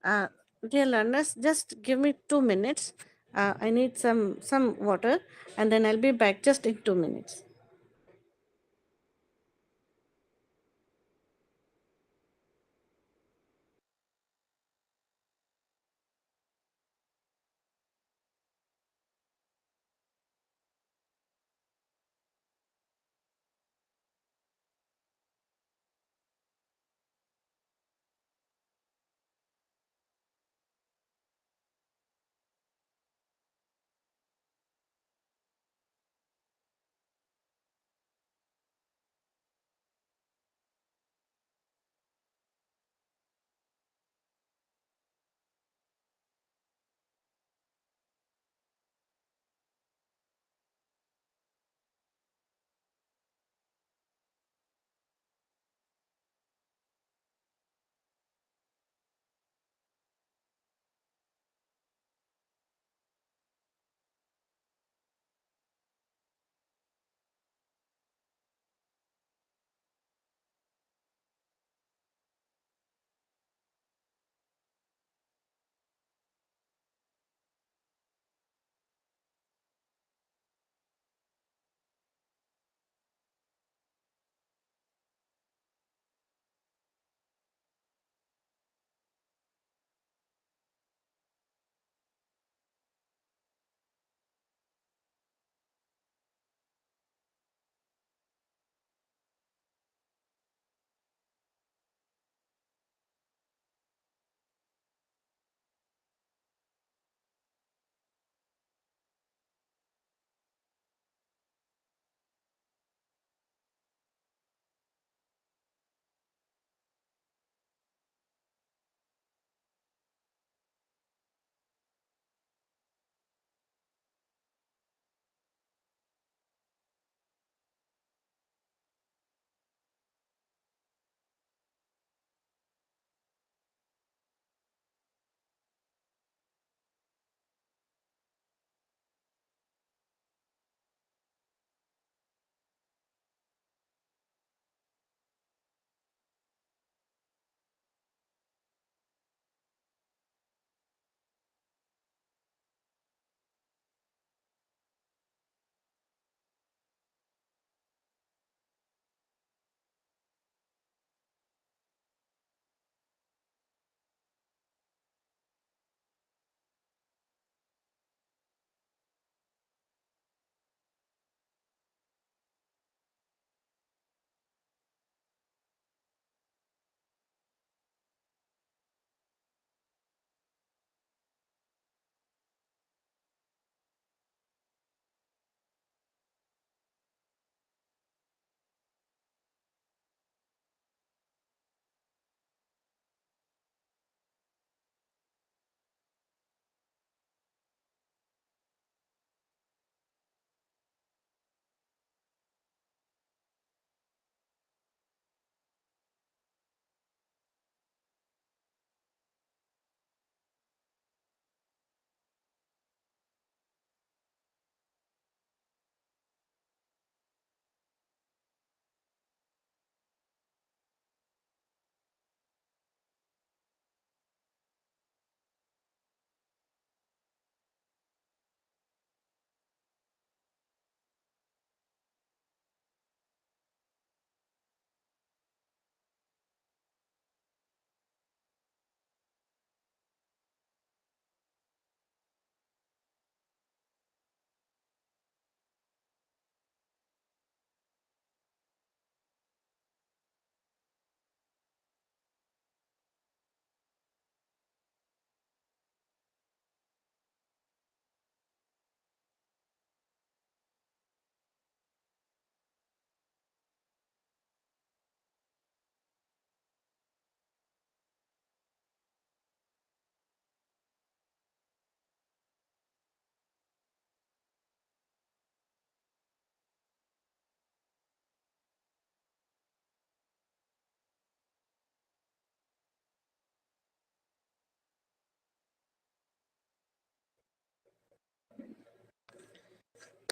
S1: Uh, Dear learners, just give me 2 minutes. I need some water, and then I'll be back just in 2 minutes.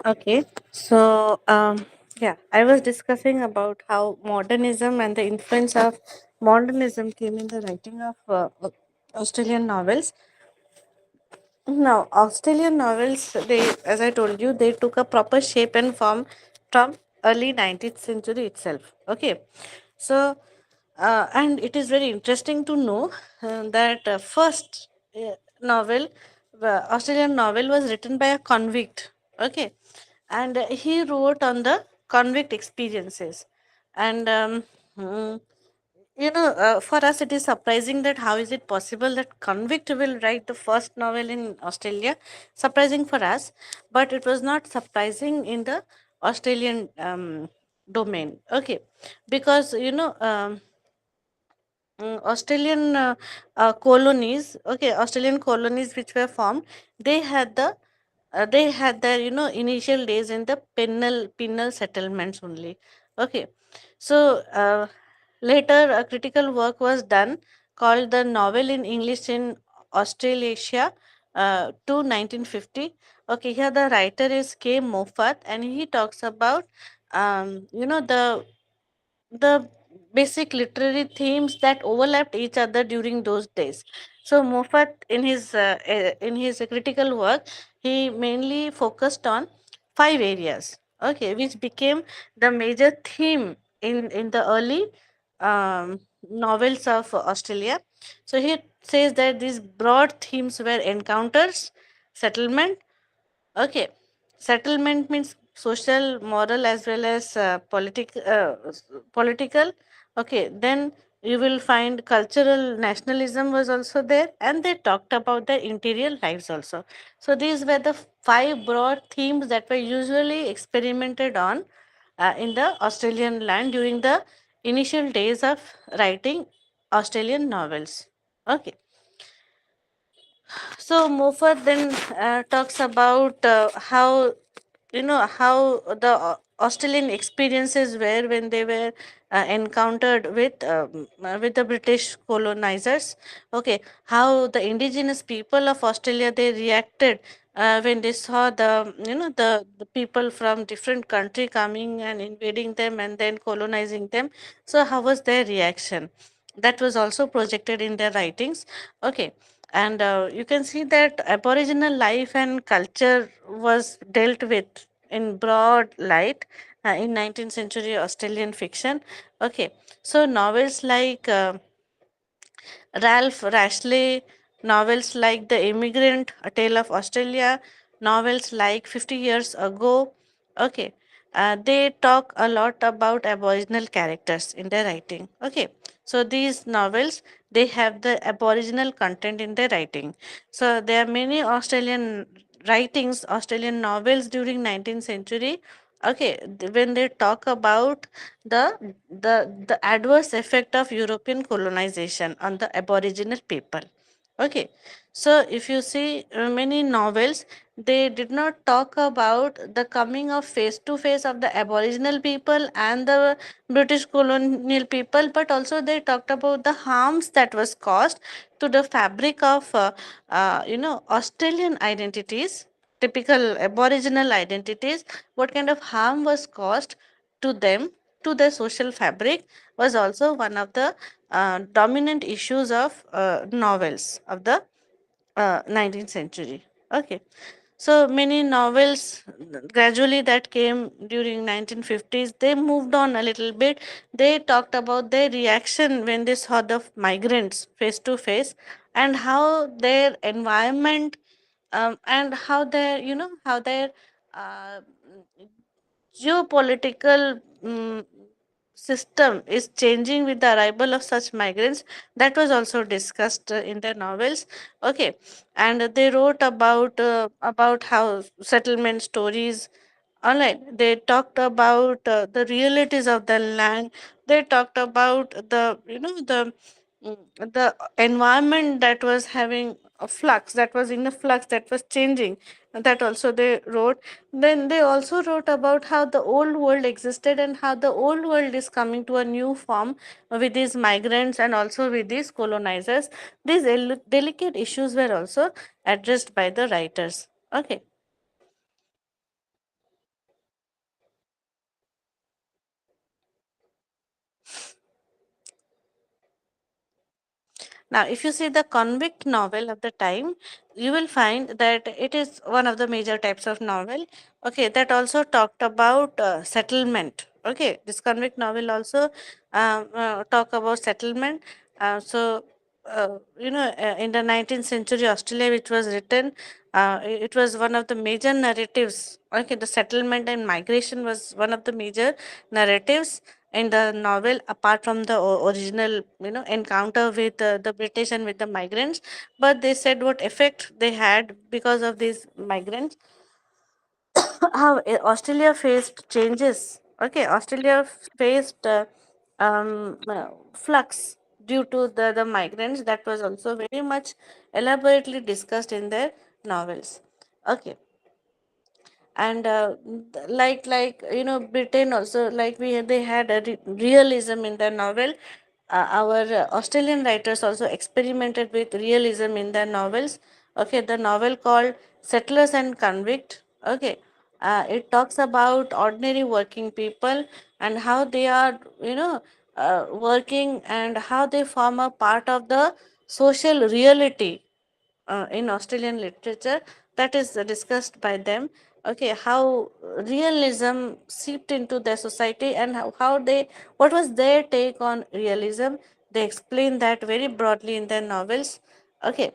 S1: Okay, so yeah, I was discussing about how modernism and the influence of modernism came in the writing of Australian novels. Now, Australian novels, they, as I told you, they took a proper shape and form from early 19th century itself. Okay, so and it is very interesting to know that first novel, Australian novel, was written by a convict. Okay, and he wrote on the convict experiences, and mm, for us, it is surprising that how is it possible that convict will write the first novel in Australia? Surprising for us, but it was not surprising in the Australian domain. Okay, because Australian colonies, okay, Australian colonies which were formed, they had their initial days in the penal settlements only. Okay, so later a critical work was done called the novel in English in Australasia to 1950. Okay, here the writer is K. Moffat, and he talks about the basic literary themes that overlapped each other during those days. So Moffat, in his critical work, he mainly focused on five areas, okay, which became the major theme in the early novels of Australia. So he says that these broad themes were encounters, settlement. Okay. Settlement means social, moral, as well as political. Okay. Then you will find cultural nationalism was also there, and they talked about the interior lives also. So these were the five broad themes that were usually experimented on in the Australian land during the initial days of writing Australian novels. Okay. So Moffat then talks about how the Australian experiences were when they were encountered with the British colonizers. Okay, how the indigenous people of Australia, they reacted when they saw the people from different country coming and invading them and then colonizing them. So how was their reaction? That was also projected in their writings. Okay, and you can see that aboriginal life and culture was dealt with in broad light in 19th century Australian fiction. Okay, so novels like Ralph Rashley, novels like The Immigrant, A Tale of Australia, novels like 50 Years Ago. Okay, they talk a lot about Aboriginal characters in their writing. Okay, so these novels, they have the Aboriginal content in their writing. So there are many Australian writings, Australian novels during 19th century. Okay, when they talk about the adverse effect of European colonization on the Aboriginal people. Okay, so if you see many novels, they did not talk about the coming of face to face of the Aboriginal people and the British colonial people, but also they talked about the harms that was caused to the fabric of Australian identities, typical Aboriginal identities. What kind of harm was caused to them, to the social fabric, was also one of the dominant issues of novels of the 19th century. Okay, so many novels gradually that came during 1950s, they moved on a little bit. They talked about their reaction when they saw the migrants face to face, and how their environment and how their uh, geopolitical system is changing with the arrival of such migrants. That was also discussed in their novels. Okay, and they wrote about how settlement stories. All right, they talked about the realities of the land. They talked about the environment that was having a flux, that was in a flux, that was changing. That also they wrote. Then they also wrote about how the old world existed and how the old world is coming to a new form with these migrants and also with these colonizers. These delicate issues were also addressed by the writers. Okay. Now, if you see the convict novel of the time, you will find that it is one of the major types of novel. Okay, that also talked about settlement. Okay, this convict novel also talk about settlement. In the 19th century Australia, which was written, it was one of the major narratives. Okay, the settlement and migration was one of the major narratives in the novel, apart from the original encounter with the British and with the migrants. But they said what effect they had because of these migrants, how Australia faced changes. Okay, Australia faced flux due to the migrants. That was also very much elaborately discussed in their novels. Okay, and Britain also, they had a realism in their novel. Our Australian writers also experimented with realism in their novels. Okay, the novel called Settlers and Convict. Okay, it talks about ordinary working people and how they are working, and how they form a part of the social reality in Australian literature. That is discussed by them. Okay, how realism seeped into their society, and how they, what was their take on realism. They explain that very broadly in their novels. Okay,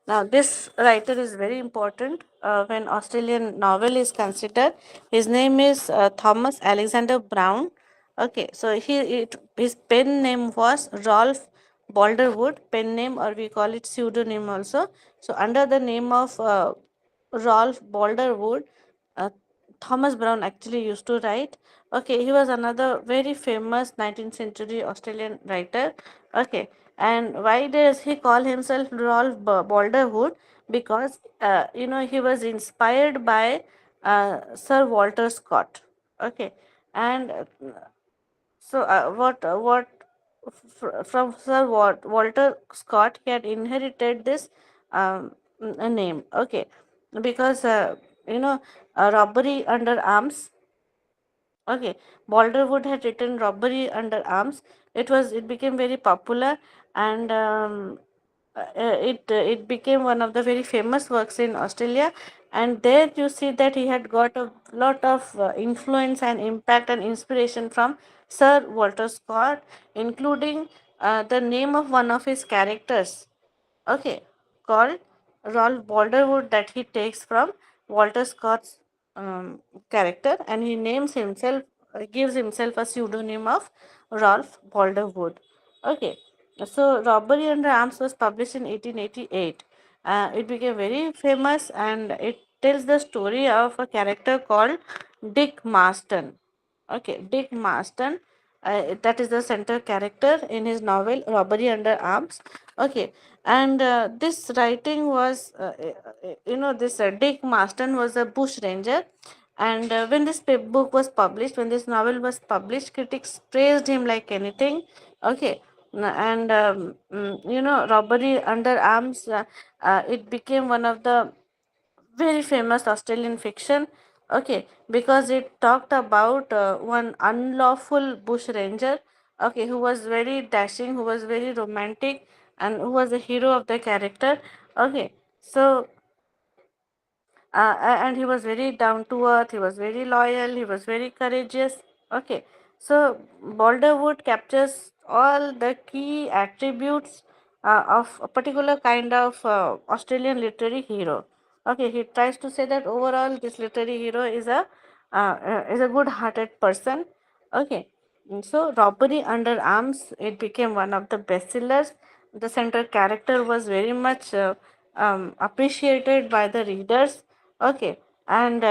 S1: now, this writer is very important when Australian novel is considered. His name is Thomas Alexander Brown. Okay, so his pen name was Rolf Balderwood, pen name, or we call it pseudonym also. So, under the name of Rolf Balderwood, uh, Thomas Brown actually used to write. Okay, he was another very famous 19th century Australian writer. Okay, and why does he call himself Rolf Balderwood? Because he was inspired by Sir Walter Scott. Okay, and from Sir Walter Scott, he had inherited this name. Okay, because robbery under arms. Okay, Balderwood had written Robbery Under Arms. It became very popular, and it became one of the very famous works in Australia. And there you see that he had got a lot of influence and impact and inspiration from Sir Walter Scott, including the name of one of his characters. Okay, called Rolf Balderwood, that he takes from Walter Scott's character, and he names himself, gives himself a pseudonym of Rolf Balderwood. Okay, so Robbery Under Arms was published in 1888. It became very famous, and it tells the story of a character called Dick Marston. Okay, Dick Marston, that is the center character in his novel Robbery Under Arms. Okay, and this writing was, this Dick Marston was a bush ranger, and when this book was published, when this novel was published, critics praised him like anything. Okay, and Robbery Under Arms, it became one of the very famous Australian fiction. Okay, because it talked about one unlawful bush ranger. Okay, who was very dashing, who was very romantic, and who was the hero of the character. Okay, so and he was very down to earth, he was very loyal, he was very courageous. Okay, so Balderwood captures all the key attributes of a particular kind of Australian literary hero. Okay, he tries to say that overall this literary hero is a good hearted person. Okay, so Robbery Under Arms, it became one of the bestsellers. The central character was very much appreciated by the readers. Okay, and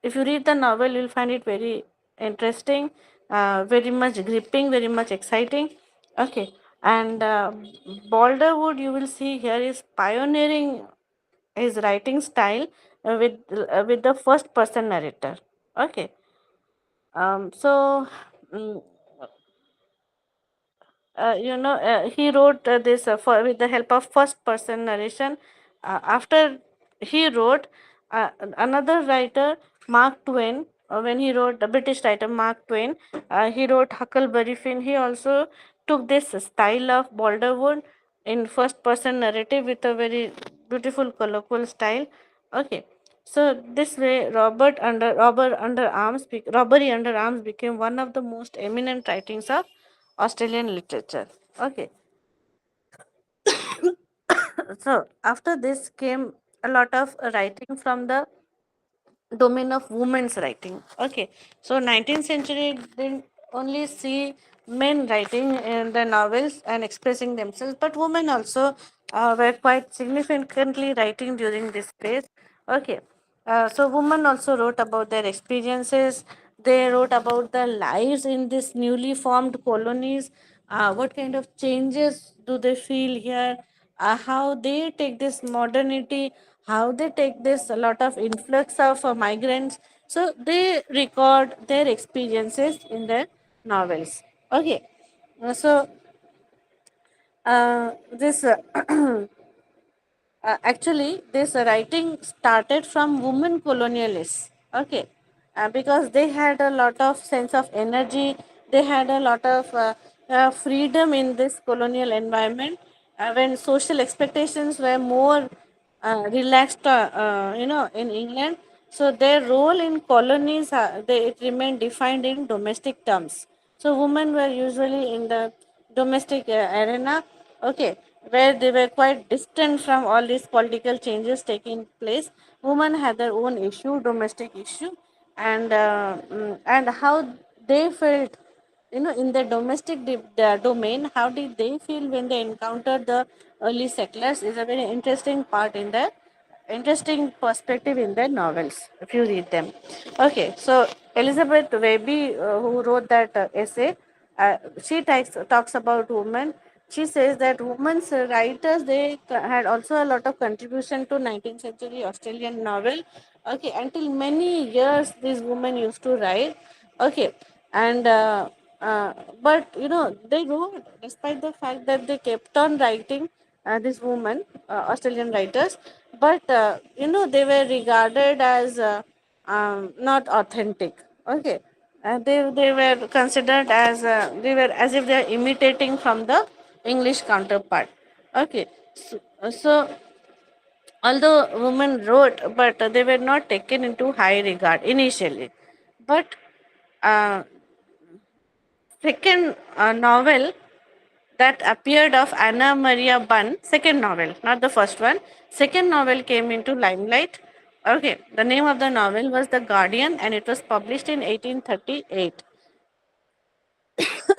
S1: if you read the novel, you'll find it very interesting, very much gripping, very much exciting. Okay, and Balderwood, you will see here, is pioneering his writing style with the first person narrator. Okay, so mm, he wrote this for with the help of first person narration. After he wrote, another writer, Mark Twain, when he wrote the British writer Mark Twain, he wrote Huckleberry Finn. He also took this style of Balderwood in first person narrative with a very beautiful colloquial style. Okay, so this way, robbery under arms became one of the most eminent writings of Australian literature. Okay, so after this came a lot of writing from the domain of women's writing. Okay, so 19th century didn't only see men writing in the novels and expressing themselves, but women also were quite significantly writing during this phase. Okay, so women also wrote about their experiences. They wrote about the lives in this newly formed colonies. What kind of changes do they feel here? How they take this modernity, how they take this a lot of influx of migrants. So they record their experiences in their novels. Okay, so this actually, this writing started from women colonialists. Okay, because they had a lot of sense of energy. They had a lot of freedom in this colonial environment. When social expectations were more relaxed, in England, so their role in colonies, it remained defined in domestic terms. So women were usually in the domestic arena, okay, where they were quite distant from all these political changes taking place. Women had their own issue, domestic issue, and how they felt, in the domestic the domain. How did they feel when they encountered the early settlers is a very interesting part in the interesting perspective in their novels if you read them. Okay, so Elizabeth Webby, who wrote that essay, she talks about women. She says that women's writers, they had also a lot of contribution to 19th century Australian novel. Okay, until many years these women used to write. Okay, and but they wrote despite the fact that they kept on writing, this woman, Australian writers, but they were regarded as not authentic. Okay, they were considered as they were as if they are imitating from the English counterpart. Okay, so although women wrote, but they were not taken into high regard initially. But uh, second novel that appeared of Anna Maria Bunn, second novel, not the first one. Second novel came into limelight. Okay, the name of the novel was The Guardian and it was published in 1838.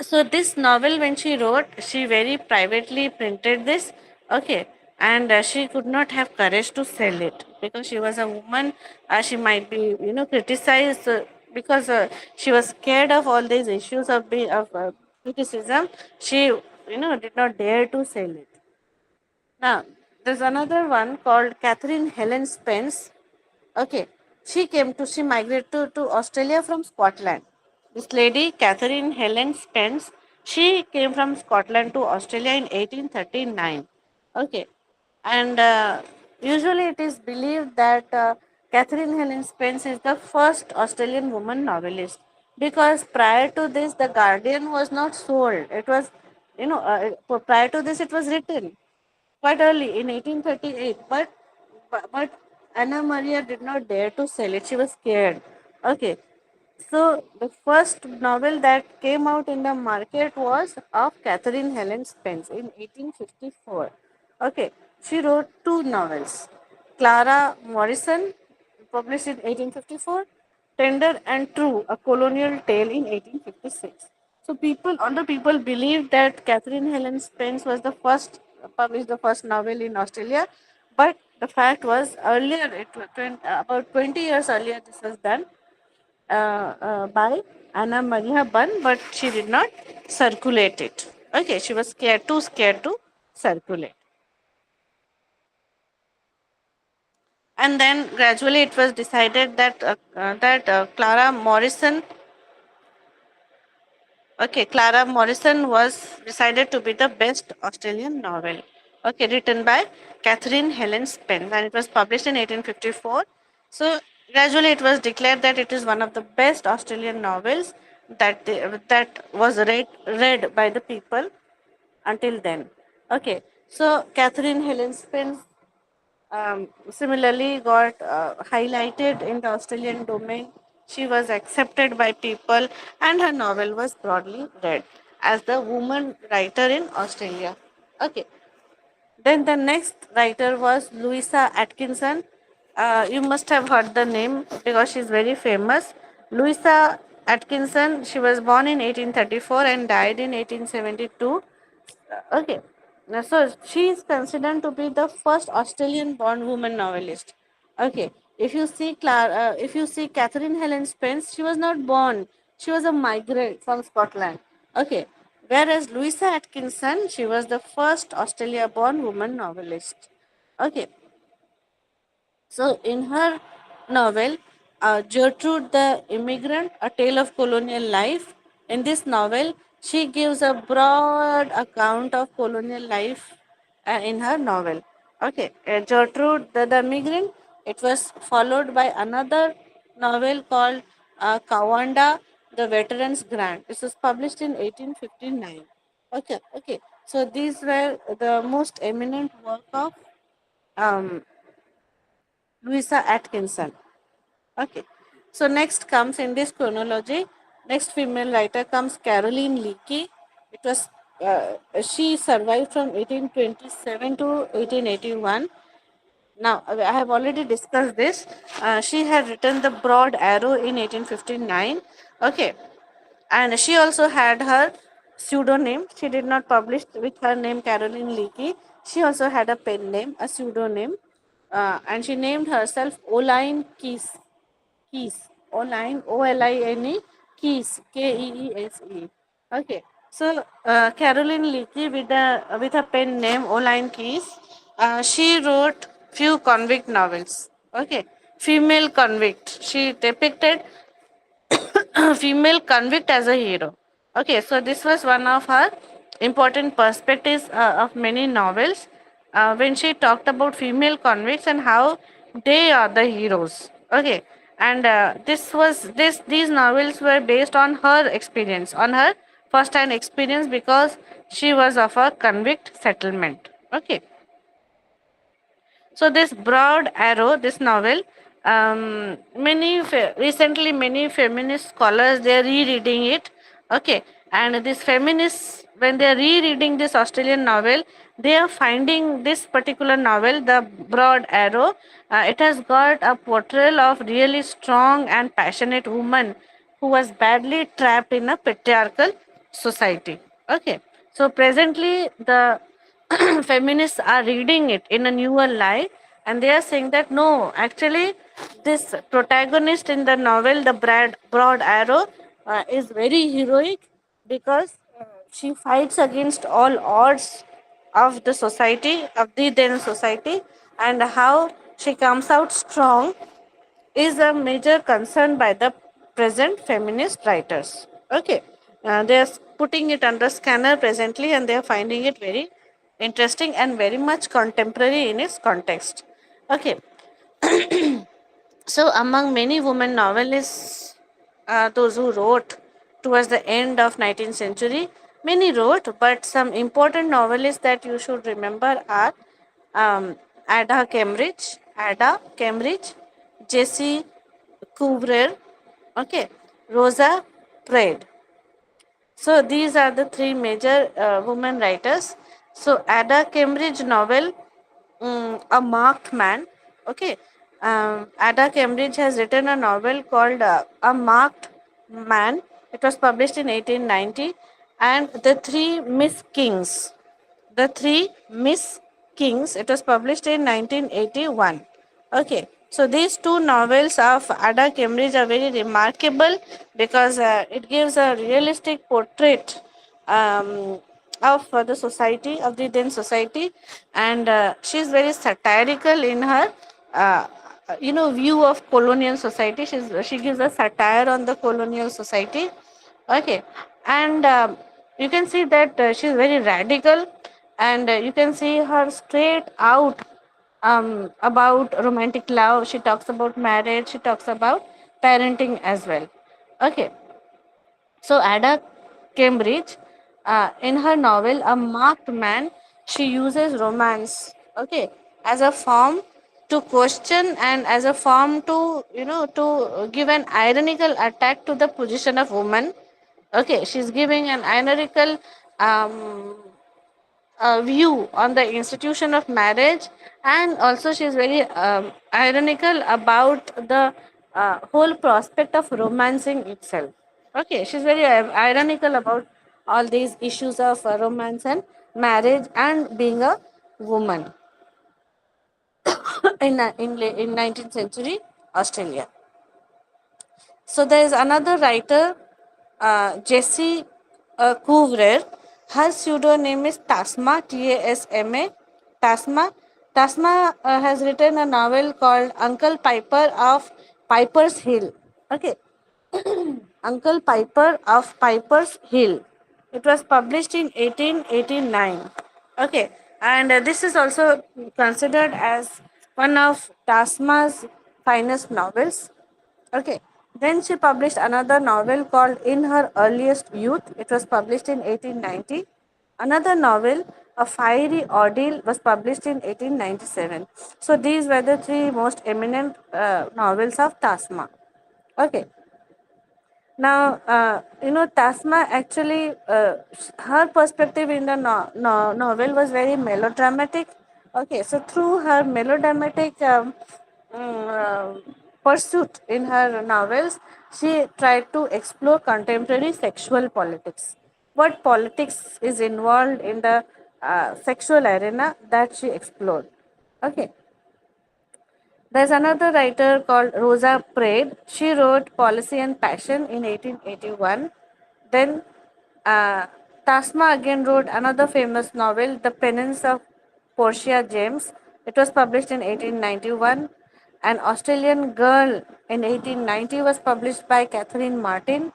S1: So this novel, when she wrote, she very privately printed this. Okay, and she could not have courage to sell it because she was a woman. She might be criticized, because she was scared of all these issues of criticism. She did not dare to sell it. Now, there's another one called Catherine Helen Spence. Okay, she migrated to Australia from Scotland. This lady, Catherine Helen Spence, she came from Scotland to Australia in 1839. Okay, and usually it is believed that Catherine Helen Spence is the first Australian woman novelist, because prior to this, The Guardian was not sold. It was, prior to this, it was written quite early in 1838, but Anna Maria did not dare to sell it. She was scared. Okay, so the first novel that came out in the market was of Catherine Helen Spence in 1854. Okay, she wrote two novels. Clara Morrison, published in 1854, Tender and True, a colonial tale in 1856. So all the people believed that Catherine Helen Spence was the first, published the first novel in Australia, but the fact was earlier, about 20 years earlier, this was done by Anna Maria Bunn, but she did not circulate it. Okay, she was too scared to circulate. And then gradually it was decided that Clara Morrison was decided to be the best Australian novel. Okay, written by Catherine Helen Spence, and it was published in 1854. So Gradually, it was declared that it is one of the best Australian novels that was read by the people until then. Okay, so Catherine Helen Spence similarly got highlighted in the Australian domain. She was accepted by people, and her novel was broadly read as the woman writer in Australia. Okay, then the next writer was Louisa Atkinson. You must have heard the name because she's very famous. Louisa Atkinson, she was born in 1834 and died in 1872. Okay. So she is considered to be the first Australian-born woman novelist. Okay. If you see Catherine Helen Spence, she was not born. She was a migrant from Scotland. Okay. Whereas Louisa Atkinson, she was the first Australia-born woman novelist. Okay. So, in her novel, Gertrude the Immigrant, A Tale of Colonial Life, in this novel, she gives a broad account of colonial life in her novel. Okay, Gertrude the Immigrant, it was followed by another novel called Kawanda, the Veteran's Grant. This was published in 1859. Okay. So, these were the most eminent work of um, Louisa Atkinson. Okay. So next comes in this chronology, next female writer comes Caroline Leakey. It was she survived from 1827 to 1881. Now I have already discussed this. She had written The Broad Arrow in 1859. Okay, and she also had her pseudonym. She did not publish with her name Caroline Leakey. She also had a pen name, a pseudonym, and she named herself Oline Keys. Oline, Oline, Keys, Keese. Okay. So Caroline Leakey with a pen name Oline Keys, she wrote few convict novels. Okay, female convict. She depicted female convict as a hero. Okay, so this was one of her important perspectives of many novels when she talked about female convicts and how they are the heroes. Okay, and these novels were based on her experience, on her first-hand experience because she was of a convict settlement. Okay, so this Broad Arrow, this novel, recently many feminist scholars they are rereading it. Okay, and these feminists when they are rereading this Australian novel, they are finding this particular novel, the Broad Arrow. It has got a portrayal of really strong and passionate woman who was badly trapped in a patriarchal society. Okay, so presently the feminists are reading it in a newer light and they are saying that no, actually this protagonist in the novel the broad arrow is very heroic because she fights against all odds of the society, of the then society, and how she comes out strong is a major concern by the present feminist writers. Okay, they are putting it under scanner presently and they are finding it very interesting and very much contemporary in its context. Okay, so among many women novelists, those who wrote towards the end of 19th century, many wrote, but some important novelists that you should remember are um, Ada Cambridge, Jessie Couvreur, okay, Rosa Prade. So these are the three major women writers. So Ada Cambridge novel, A Marked Man. Okay, Ada Cambridge has written a novel called A Marked Man. It was published in 1890, and The Three Miss Kings. The Three Miss Kings. It was published in 1981. Okay, so these two novels of Ada Cambridge are very remarkable because it gives a realistic portrait of the society, of the then society, and she is very satirical in her uh, view of colonial society. She gives a satire on the colonial society. Okay, and you can see that she is very radical, and you can see her straight out about romantic love, she talks about marriage, she talks about parenting as well. Okay, so Ada Cambridge, in her novel A Marked Man, she uses romance, okay, as a form to question and as a form to, to give an ironical attack to the position of woman. Okay, she's giving an ironical um, view on the institution of marriage, and also she's very ironical about the whole prospect of romancing itself. Okay, she's very ironical about all these issues of romance and marriage and being a woman in 19th century Australia. So there is another writer, Jessie Couvrer. Her pseudonym is Tasma, Tasma. Tasma. Tasma has written a novel called Uncle Piper of Piper's Hill. Okay, Uncle Piper of Piper's Hill. It was published in 1889. Okay, and this is also considered as one of Tasma's finest novels. Okay. Then she published another novel called In Her Earliest Youth. It was published in 1890. Another novel, A Fiery Ordeal, was published in 1897. So these were the three most eminent novels of Tasma. Okay. Now, Tasma actually, her perspective in the novel was very melodramatic. Okay, so through her melodramatic pursuit in her novels, she tried to explore contemporary sexual politics. What politics is involved in the sexual arena that she explored. Okay, there's another writer called Rosa Prade. She wrote Policy and Passion in 1881. Then Tasma again wrote another famous novel, The Penance of Portia James. It was published in 1891. An Australian Girl in 1890 was published by Catherine Martin.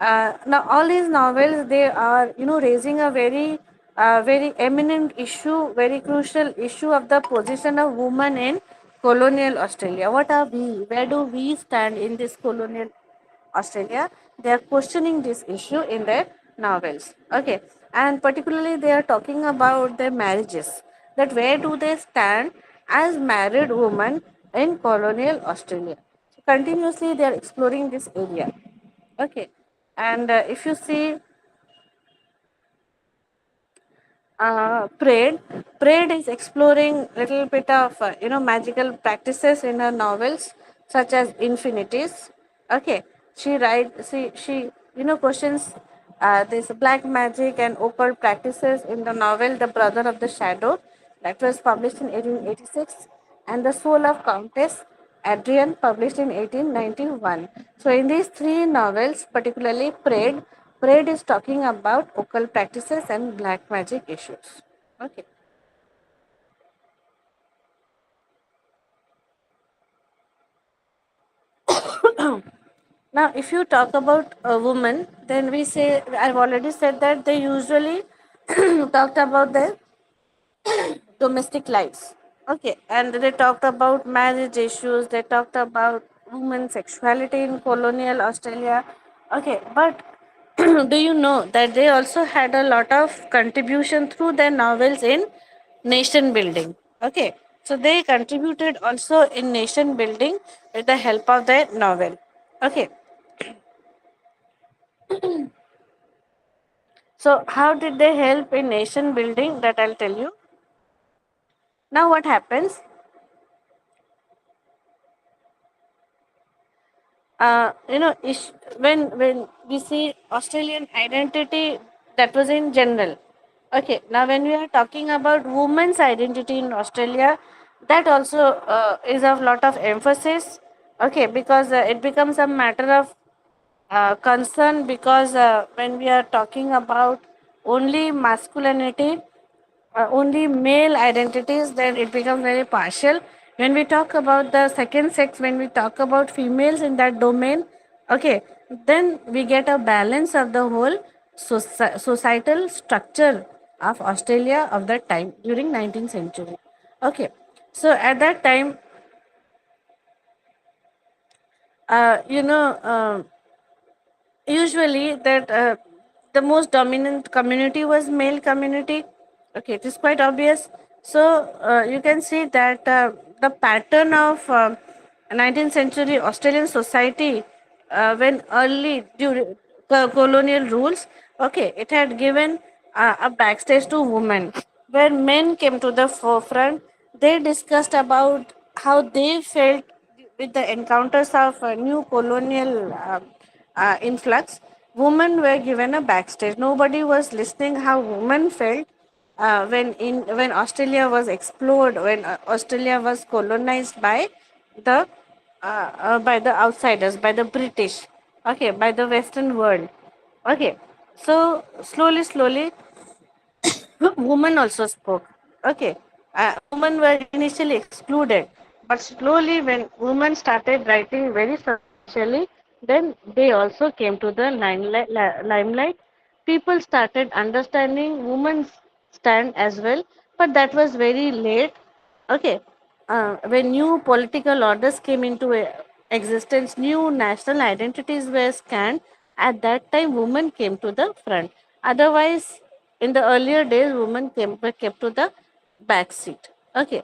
S1: Now all these novels, they are raising a very eminent issue, very crucial issue of the position of women in colonial Australia. What are we, where do we stand in this colonial Australia? They are questioning this issue in their novels. Okay, and particularly they are talking about their marriages, that where do they stand as married women in colonial Australia. So continuously they are exploring this area. Okay, and if you see Prade, Prade is exploring little bit of magical practices in her novels, such as infinities. Okay, she questions this black magic and occult practices in the novel The Brother of the Shadow, that was published in 1886, and The Soul of Countess Adrian, published in 1891. So in these three novels, particularly Prade is talking about occult practices and black magic issues. Okay. Now, if you talk about a woman, then we say, I've already said that they usually talked about their domestic lives. Okay, and they talked about marriage issues, they talked about women's sexuality in colonial Australia. Okay, but do you know that they also had a lot of contribution through their novels in nation building? Okay, so they contributed also in nation building with the help of their novel. Okay, so how did they help in nation building? That I'll tell you. Now, what happens? When we see Australian identity, that was in general. Okay, now when we are talking about women's identity in Australia, that also is of lot of emphasis. Okay, because it becomes a matter of concern, because when we are talking about only masculinity, only male identities, then it becomes very partial. When we talk about the second sex, when we talk about females in that domain, okay, then we get a balance of the whole societal structure of Australia of that time during 19th century. Okay, So at that time, you know, usually that the most dominant community was male community. Okay, it is quite obvious. So you can see that the pattern of 19th century Australian society, when early during colonial rules, okay, it had given a backstage to women. When men came to the forefront, they discussed about how they felt with the encounters of new colonial influx. Women were given a backstage. Nobody was listening how women felt when Australia was explored, when Australia was colonized by the outsiders, by the British, okay, by the Western world, okay. So slowly, women also spoke. Okay, women were initially excluded, but slowly, when women started writing very substantially, then they also came to the limelight. People started understanding women's stand as well, but that was very late. Okay, when new political orders came into existence, new national identities were scanned. At that time, women came to the front. Otherwise, in the earlier days, were kept to the back seat. Okay,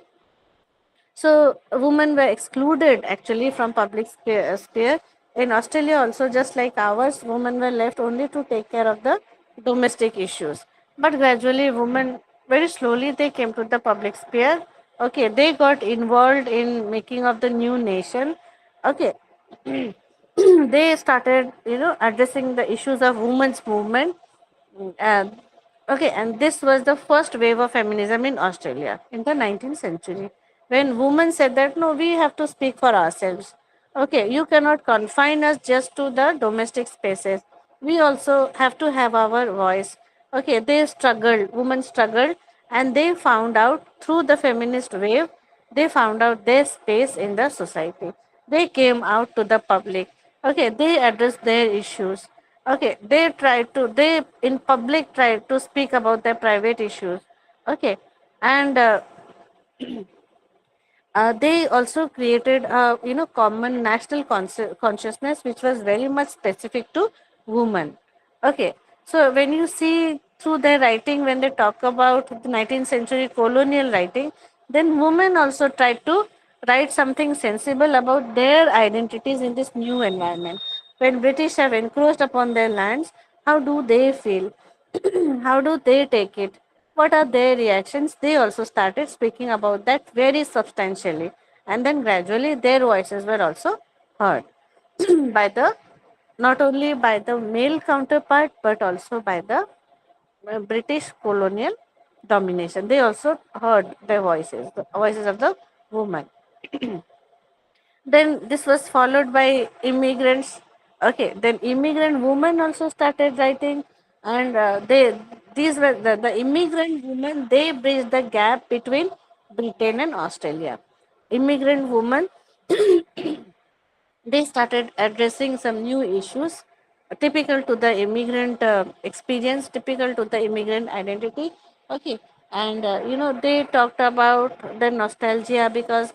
S1: so women were excluded actually from public sphere. In Australia also, just like ours, women were left only to take care of the domestic issues. But gradually, women very slowly they came to the public sphere. Okay, they got involved in making of the new nation. Okay, they started addressing the issues of women's movement. And okay, and this was the first wave of feminism in Australia in the 19th century, when women said that no, we have to speak for ourselves. Okay, you cannot confine us just to the domestic spaces. We also have to have our voice. Okay, they struggled, women struggled, and they found out through the feminist wave, they found out their space in the society. They came out to the public. Okay, they addressed their issues. Okay, they in public tried to speak about their private issues. Okay, and they also created a common national consciousness which was very much specific to women. Okay, so when you see through their writing, when they talk about the 19th century colonial writing, then women also tried to write something sensible about their identities in this new environment. When British have encroached upon their lands, how do they feel? How do they take it? What are their reactions? They also started speaking about that very substantially. And then gradually their voices were also heard by the not only by the male counterpart but also by the British colonial domination. They also heard their voices, the voices of the woman. Then this was followed by immigrants. Okay, then immigrant women also started writing, and these were the immigrant women. They bridged the gap between Britain and Australia. Immigrant women, they started addressing some new issues typical to the immigrant experience, typical to the immigrant identity. Okay, and they talked about the nostalgia because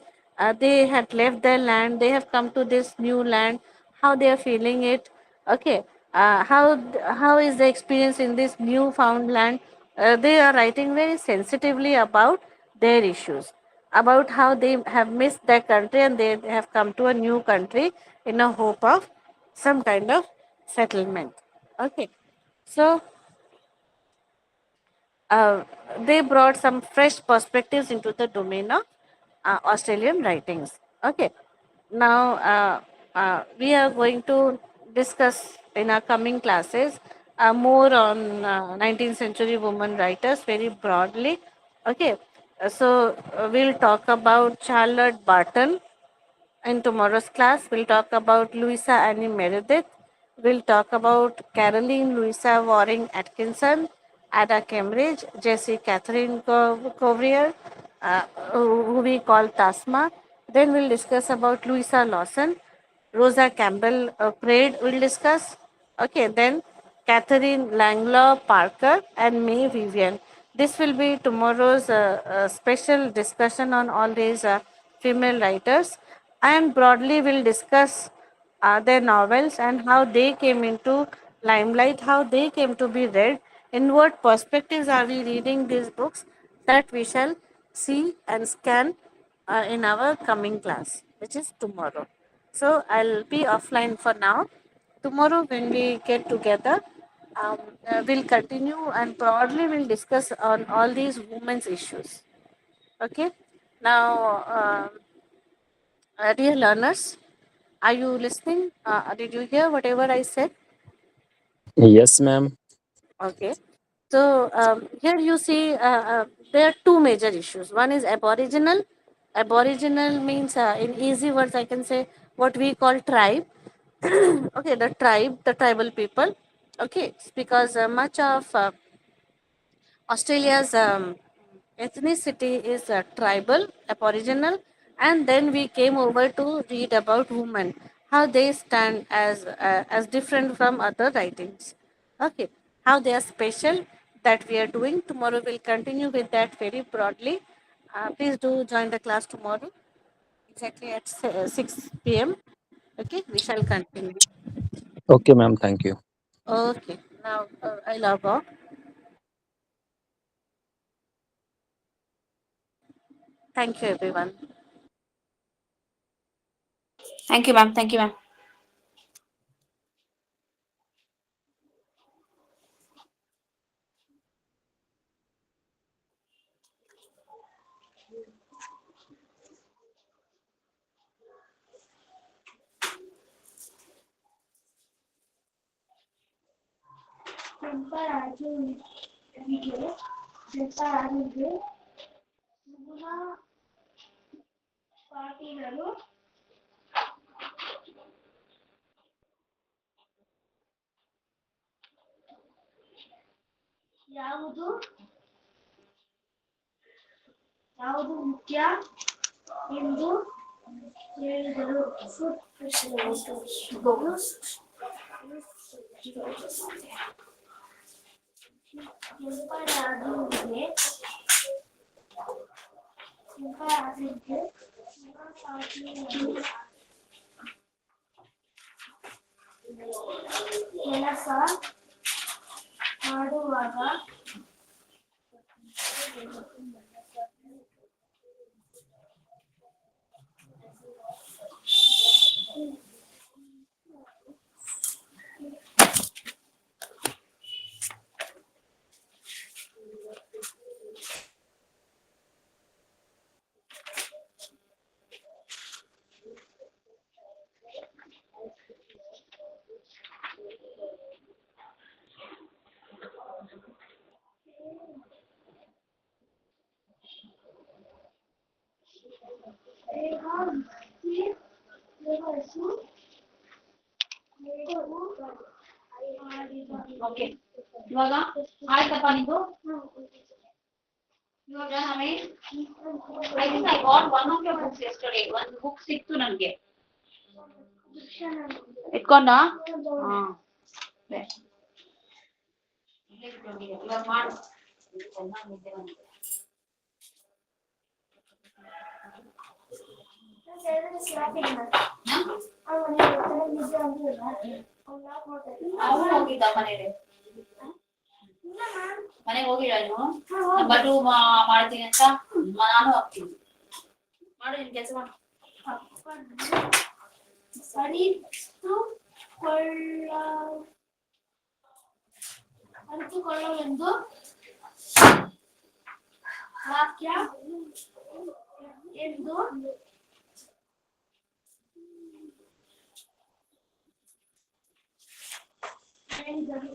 S1: they had left their land, they have come to this new land, how they are feeling it. Okay, how is the experience in this newfound land? They are writing very sensitively about their issues, about how they have missed their country and they have come to a new country in a hope of some kind of settlement. Okay, so uh, they brought some fresh perspectives into the domain of Australian writings. Okay, now we are going to discuss in our coming classes more on 19th century women writers very broadly. Okay, so we'll talk about Charlotte Barton. In tomorrow's class, we'll talk about Louisa Annie Meredith. We'll talk about Caroline Louisa Waring Atkinson, Ada Cambridge, Jessie Catherine Covrier, who we call Tasma. Then we'll discuss about Louisa Lawson, Rosa Campbell Praed we'll discuss. Okay, then Catherine Langlaw Parker and May Vivian. This will be tomorrow's special discussion on all these female writers, and broadly we'll discuss their novels and how they came into limelight, how they came to be read, in what perspectives are we reading these books, that we shall see and scan in our coming class, which is tomorrow. So I'll be offline for now. Tomorrow, when we get together, um, we'll continue and broadly we'll discuss on all these women's issues. Okay. Now, dear learners, are you listening? Did you hear whatever I said?
S2: Yes, ma'am.
S1: Okay. So here you see there are two major issues. One is aboriginal. Aboriginal means, in easy words, I can say what we call tribe. Okay, the tribe, the tribal people. Okay, because much of Australia's ethnicity is tribal, aboriginal, and then we came over to read about women, how they stand as different from other writings. Okay, how they are special, that we are doing. Tomorrow we'll continue with that very broadly. Please do join the class tomorrow exactly at 6 p.m. Okay, we shall continue.
S2: Okay, ma'am. Thank you.
S1: Okay, now I log off. Thank you, everyone.
S3: Thank you, ma'am. Thank you, ma'am. Okay ಇವಾಗ ಆಯ್ತಪ್ಪ ನಿಂದು ಇವಾಗ ನಾವೇ I think I got one of your books yesterday ಒಂದು book ಸಿಕ್ತು ನನಗೆ ಇಟ್ಕೊಂಡ ಹಾ ಇವಾಗ ಮಾಡು ನಿದ್ದೆ ಬಂದಿದೆ ಅವನು ಹೋಗಿದ್ದ ಮನೇಲಿ ಮನೆಗೆ ಹೋಗಿಲ್ಲ ನೀವು ನಂಬರ್ 2 ಮಾಡ್ತೀನಿ ಅಂತ ನಾನು ಹೋಗ್ತೀನಿ ಮಾಡು ನಿನ್ ಕೆಲಸ ಮಾಡು ಅರಿತುಕೊಳ್ಳಲೆಂದು ವಾಕ್ಯ ಎಂದು ಹೇಳಿದರು.